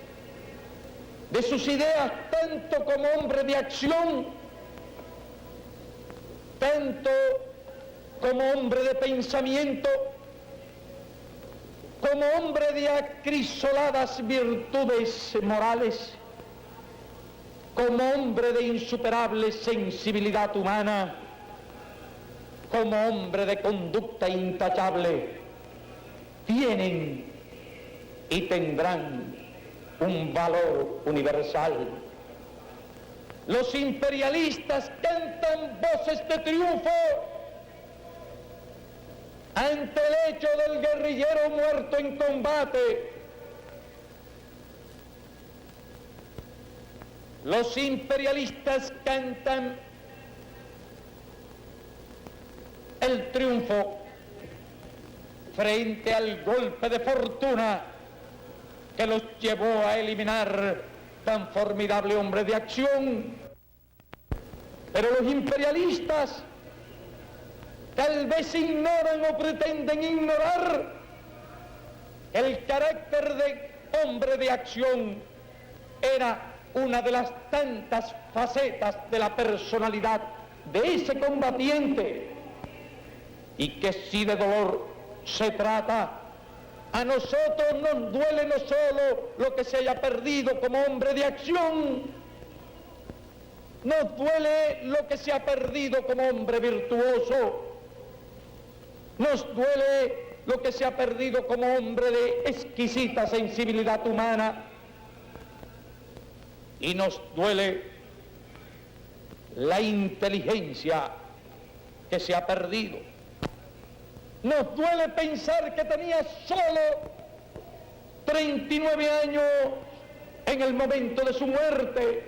tanto como hombre de acción, tanto como hombre de pensamiento, como hombre de acrisoladas virtudes morales, como hombre de insuperable sensibilidad humana, como hombre de conducta intachable, tienen y tendrán un valor universal. Los imperialistas cantan voces de triunfo ante el hecho del guerrillero muerto en combate, los imperialistas cantan el triunfo frente al golpe de fortuna que los llevó a eliminar tan formidable hombre de acción. Pero los imperialistas tal vez ignoran o pretenden ignorar el carácter de hombre de acción. Era una de las tantas facetas de la personalidad de ese combatiente, y que si de dolor se trata, a nosotros nos duele no solo lo que se haya perdido como hombre de acción, nos duele lo que se ha perdido como hombre virtuoso, nos duele lo que se ha perdido como hombre de exquisita sensibilidad humana, y nos duele la inteligencia que se ha perdido. Nos duele pensar que tenía solo 39 años en el momento de su muerte.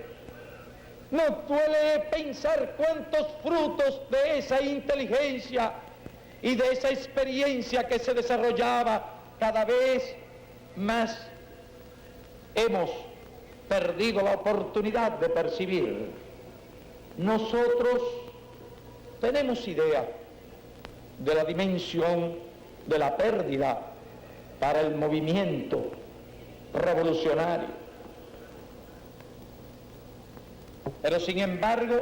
Nos duele pensar cuántos frutos de esa inteligencia y de esa experiencia que se desarrollaba cada vez más hemos perdido la oportunidad de percibir. Nosotros tenemos idea de la dimensión de la pérdida para el movimiento revolucionario. Pero sin embargo,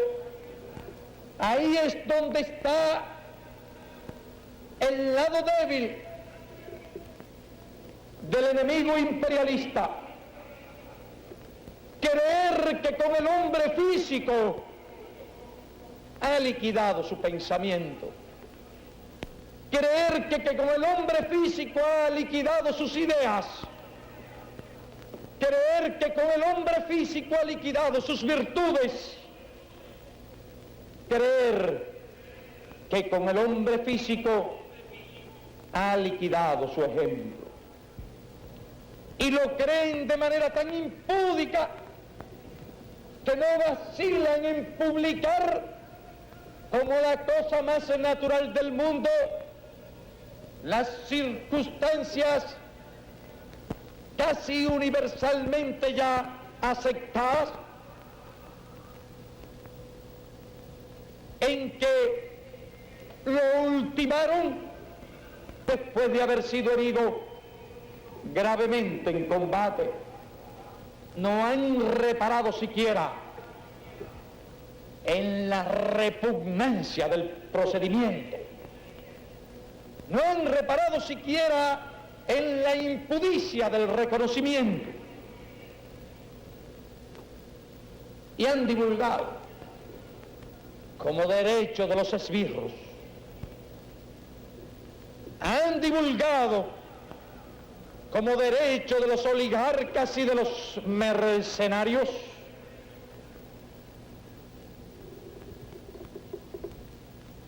ahí es donde está el lado débil del enemigo imperialista. Creer que con el hombre físico ha liquidado su pensamiento. Creer que con el hombre físico ha liquidado sus ideas. Creer que con el hombre físico ha liquidado sus virtudes. Creer que con el hombre físico ha liquidado su ejemplo. Y lo creen de manera tan impúdica que no vacilan en publicar como la cosa más natural del mundo las circunstancias casi universalmente ya aceptadas en que lo ultimaron después de haber sido herido gravemente en combate. No han reparado siquiera en la repugnancia del procedimiento. No han reparado siquiera en la impudicia del reconocimiento. Y han divulgado como derecho de los esbirros. Han divulgado como derecho de los oligarcas y de los mercenarios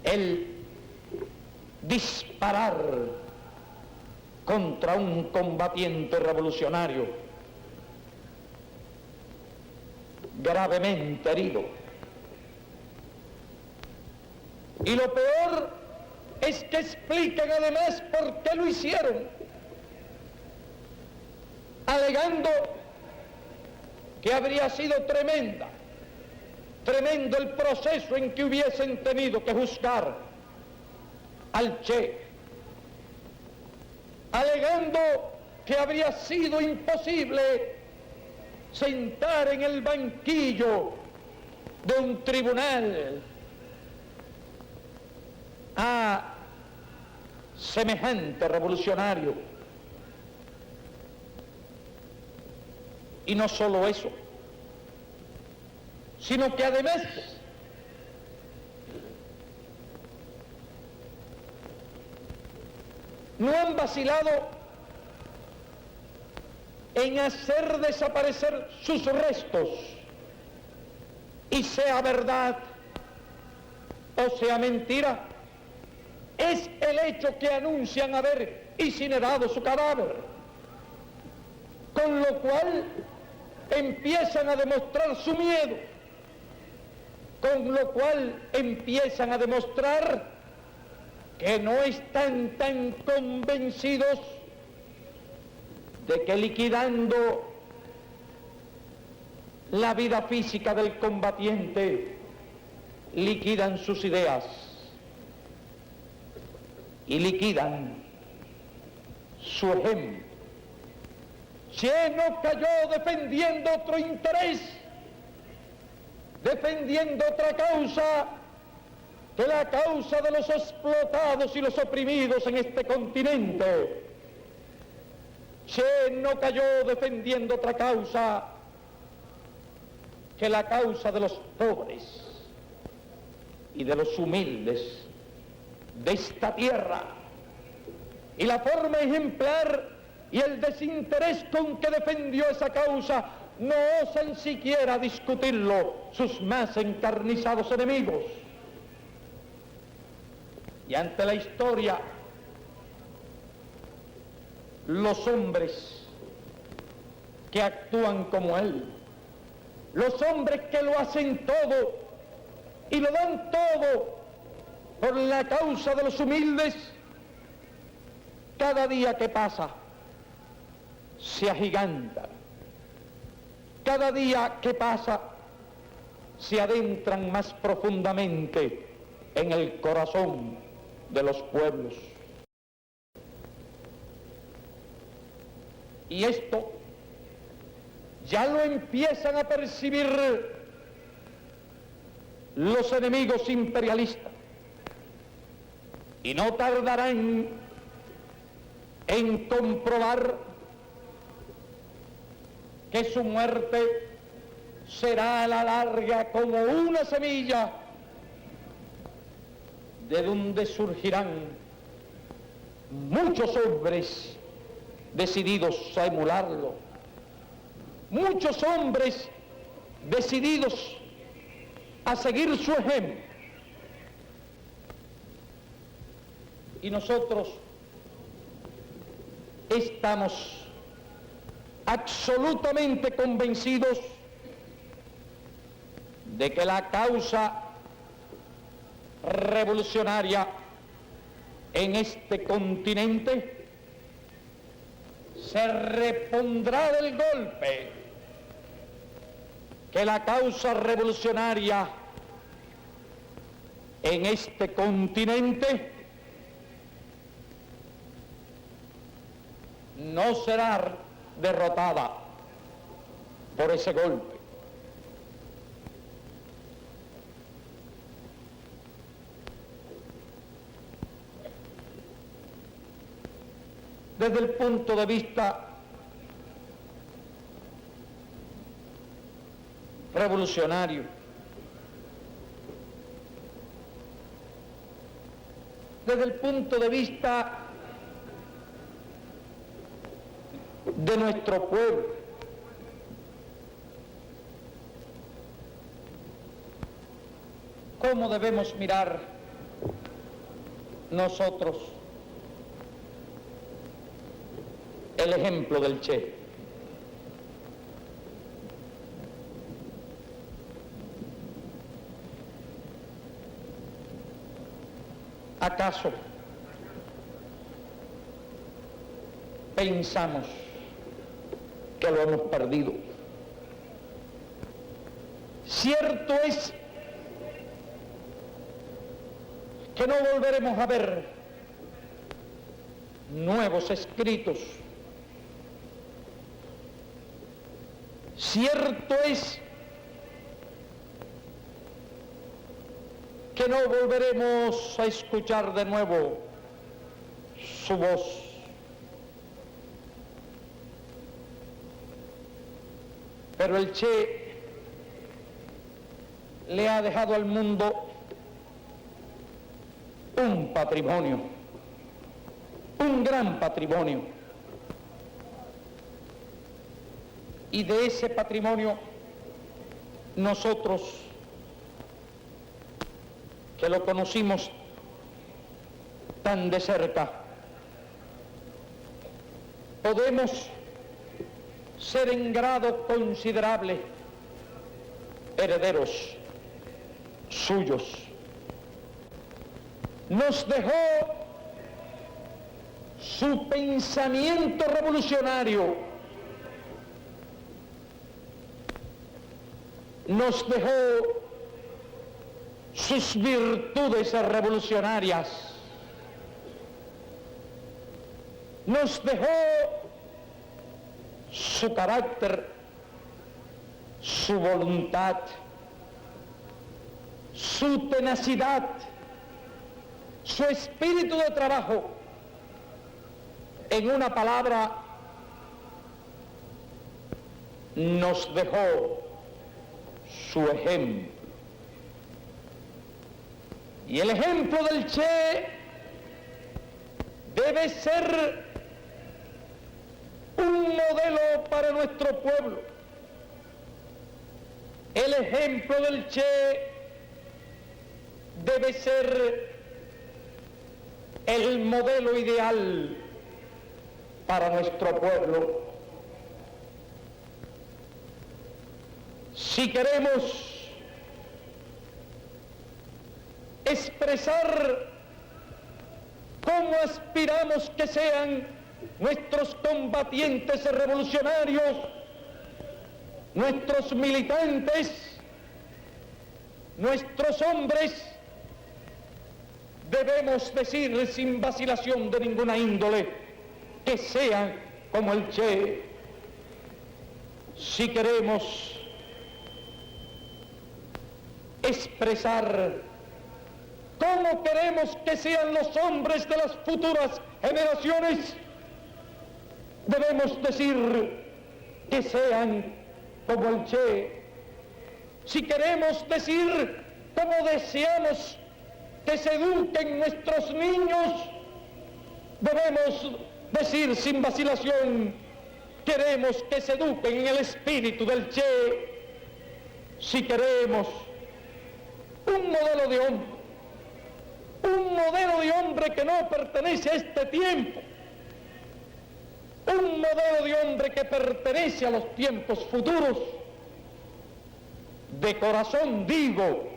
el disparar contra un combatiente revolucionario gravemente herido. Y lo peor es que explican además por qué lo hicieron, alegando que habría sido tremendo el proceso en que hubiesen tenido que juzgar al Che, alegando que habría sido imposible sentar en el banquillo de un tribunal a semejante revolucionario. Y no solo eso, sino que además no han vacilado en hacer desaparecer sus restos, y sea verdad o sea mentira, es el hecho que anuncian haber incinerado su cadáver, con lo cual empiezan a demostrar su miedo, con lo cual empiezan a demostrar que no están tan convencidos de que liquidando la vida física del combatiente liquidan sus ideas y liquidan su ejemplo. Che no cayó defendiendo otro interés, defendiendo otra causa que la causa de los explotados y los oprimidos en este continente. Che no cayó defendiendo otra causa que la causa de los pobres y de los humildes de esta tierra. Y la forma ejemplar y el desinterés con que defendió esa causa no osan siquiera discutirlo sus más encarnizados enemigos. Y ante la historia, los hombres que actúan como él, los hombres que lo hacen todo y lo dan todo por la causa de los humildes, cada día que pasa se agigantan, cada día que pasa se adentran más profundamente en el corazón de los pueblos. Y esto ya lo empiezan a percibir los enemigos imperialistas y no tardarán en comprobar que su muerte será a la larga como una semilla de donde surgirán muchos hombres decididos a emularlo, muchos hombres decididos a seguir su ejemplo. Y nosotros estamos absolutamente convencidos de que la causa revolucionaria en este continente se repondrá del golpe, que la causa revolucionaria en este continente no será derrotada por ese golpe. Desde el punto de vista revolucionario, desde el punto de vista de nuestro pueblo, ¿cómo debemos mirar nosotros el ejemplo del Che? ¿Acaso pensamos que lo hemos perdido? Cierto es que no volveremos a ver nuevos escritos. Cierto es que no volveremos a escuchar de nuevo su voz. Pero el Che le ha dejado al mundo un patrimonio, un gran patrimonio. Y de ese patrimonio nosotros, que lo conocimos tan de cerca, podemos ser en grado considerable herederos suyos. Nos dejó su pensamiento revolucionario, nos dejó sus virtudes revolucionarias, nos dejó su carácter, su voluntad, su tenacidad, su espíritu de trabajo. En una palabra, nos dejó su ejemplo. Y el ejemplo del Che debe ser un modelo para nuestro pueblo. El ejemplo del Che debe ser el modelo ideal para nuestro pueblo. Si queremos expresar cómo aspiramos que sean nuestros combatientes revolucionarios, nuestros militantes, nuestros hombres, debemos decir sin vacilación de ninguna índole que sean como el Che. Si queremos expresar cómo queremos que sean los hombres de las futuras generaciones, debemos decir que sean como el Che. Si queremos decir cómo deseamos que se eduquen nuestros niños, debemos decir sin vacilación, queremos que se eduquen en el espíritu del Che. Si queremos un modelo de hombre que no pertenece a este tiempo, un modelo de hombre que pertenece a los tiempos futuros, de corazón digo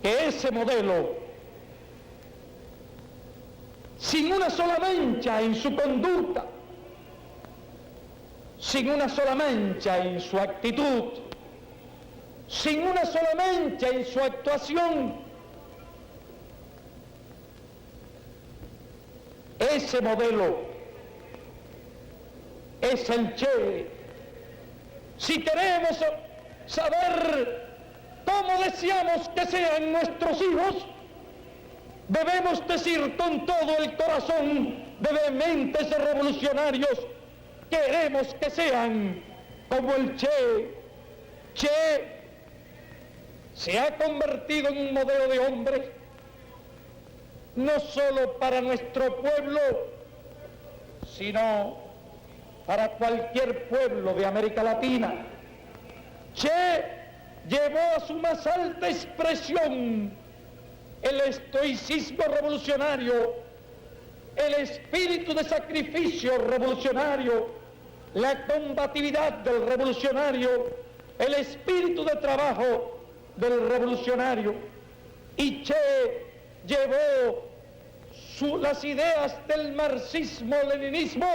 que ese modelo, sin una sola mancha en su conducta, sin una sola mancha en su actitud, sin una sola mancha en su actuación, ese modelo es el Che. Si queremos saber cómo deseamos que sean nuestros hijos, debemos decir con todo el corazón de vehementes revolucionarios, queremos que sean como el Che. Che se ha convertido en un modelo de hombre, no solo para nuestro pueblo, sino para cualquier pueblo de América Latina. Che llevó a su más alta expresión el estoicismo revolucionario, el espíritu de sacrificio revolucionario, la combatividad del revolucionario, el espíritu de trabajo del revolucionario. Y Che llevó las ideas del marxismo-leninismo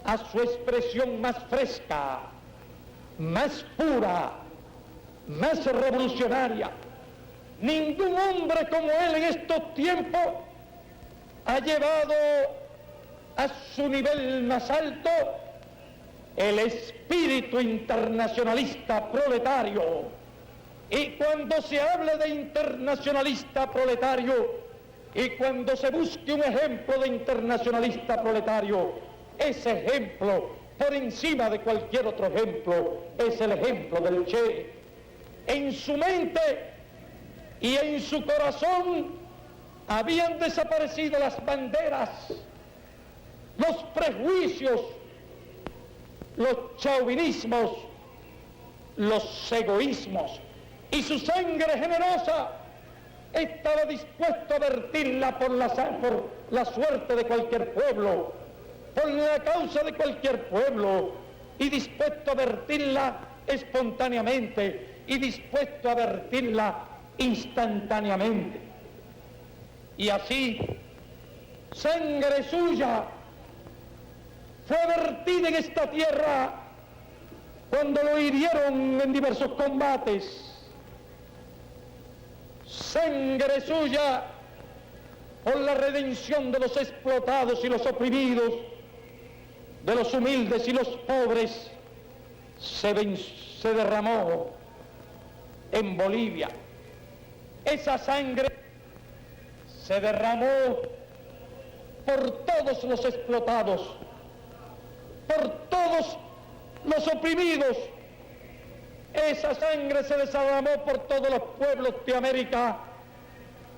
a su expresión más fresca, más pura, más revolucionaria. Ningún hombre como él en estos tiempos ha llevado a su nivel más alto el espíritu internacionalista proletario. Y cuando se hable de internacionalista proletario, y cuando se busque un ejemplo de internacionalista proletario, ese ejemplo, por encima de cualquier otro ejemplo, es el ejemplo del Che. En su mente y en su corazón habían desaparecido las banderas, los prejuicios, los chauvinismos, los egoísmos, y su sangre generosa estaba dispuesto a vertirla por la suerte de cualquier pueblo, por la causa de cualquier pueblo y dispuesto a vertirla espontáneamente y dispuesto a vertirla instantáneamente. Y así, sangre suya fue vertida en esta tierra cuando lo hirieron en diversos combates. Sangre suya por la redención de los explotados y los oprimidos, de los humildes y los pobres, se derramó en Bolivia. Esa sangre se derramó por todos los explotados, por todos los oprimidos. Esa sangre se derramó por todos los pueblos de América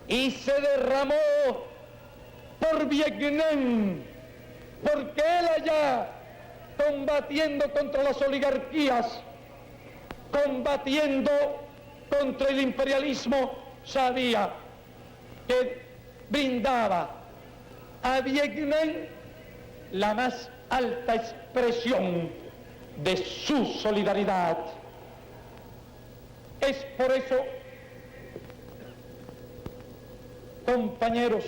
y se derramó por Vietnam, porque él allá, combatiendo contra las oligarquías, combatiendo contra el imperialismo, sabía que brindaba a Vietnam la más alta expresión de su solidaridad. Es por eso, compañeros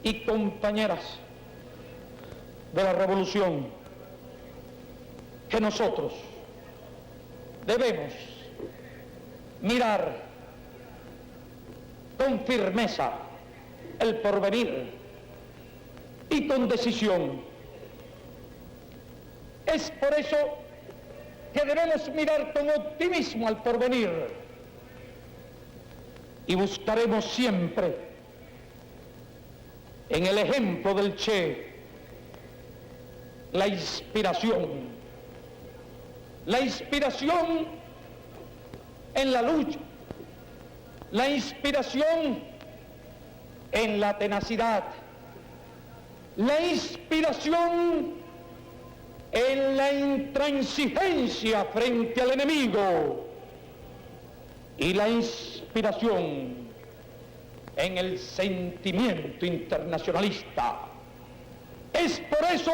y compañeras de la revolución, que nosotros debemos mirar con firmeza el porvenir y con decisión. Es por eso que debemos mirar con optimismo al porvenir y buscaremos siempre en el ejemplo del Che la inspiración en la lucha, la inspiración en la tenacidad, la inspiración en la intransigencia frente al enemigo y la inspiración en el sentimiento internacionalista. Es por eso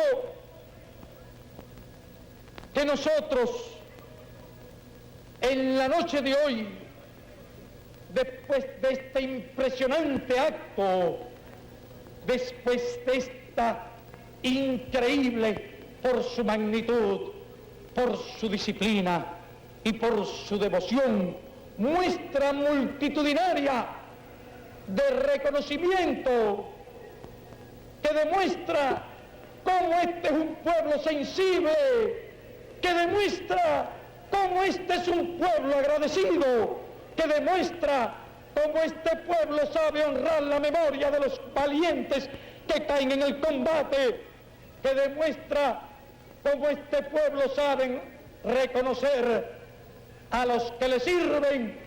que nosotros, en la noche de hoy, después de este impresionante acto, después de esta increíble, por su magnitud, por su disciplina y por su devoción, muestra multitudinaria de reconocimiento que demuestra cómo este es un pueblo sensible, que demuestra cómo este es un pueblo agradecido, que demuestra cómo este pueblo sabe honrar la memoria de los valientes que caen en el combate, que demuestra cómo este pueblo sabe reconocer a los que le sirven,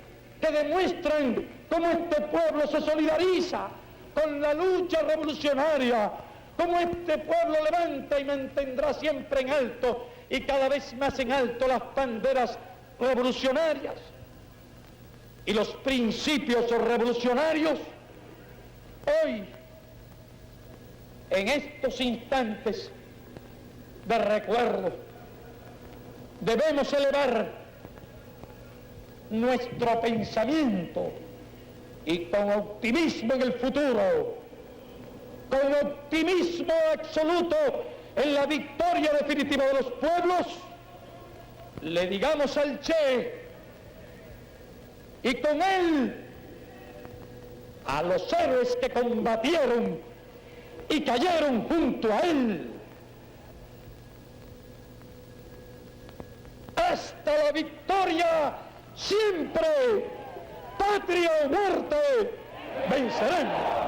que demuestran cómo este pueblo se solidariza con la lucha revolucionaria, cómo este pueblo levanta y mantendrá siempre en alto y cada vez más en alto las banderas revolucionarias y los principios revolucionarios. Hoy, en estos instantes de recuerdo, debemos elevar nuestro pensamiento y con optimismo en el futuro, con optimismo absoluto en la victoria definitiva de los pueblos, le digamos al Che y con él a los héroes que combatieron y cayeron junto a él: hasta la victoria siempre, patria o muerte, venceremos.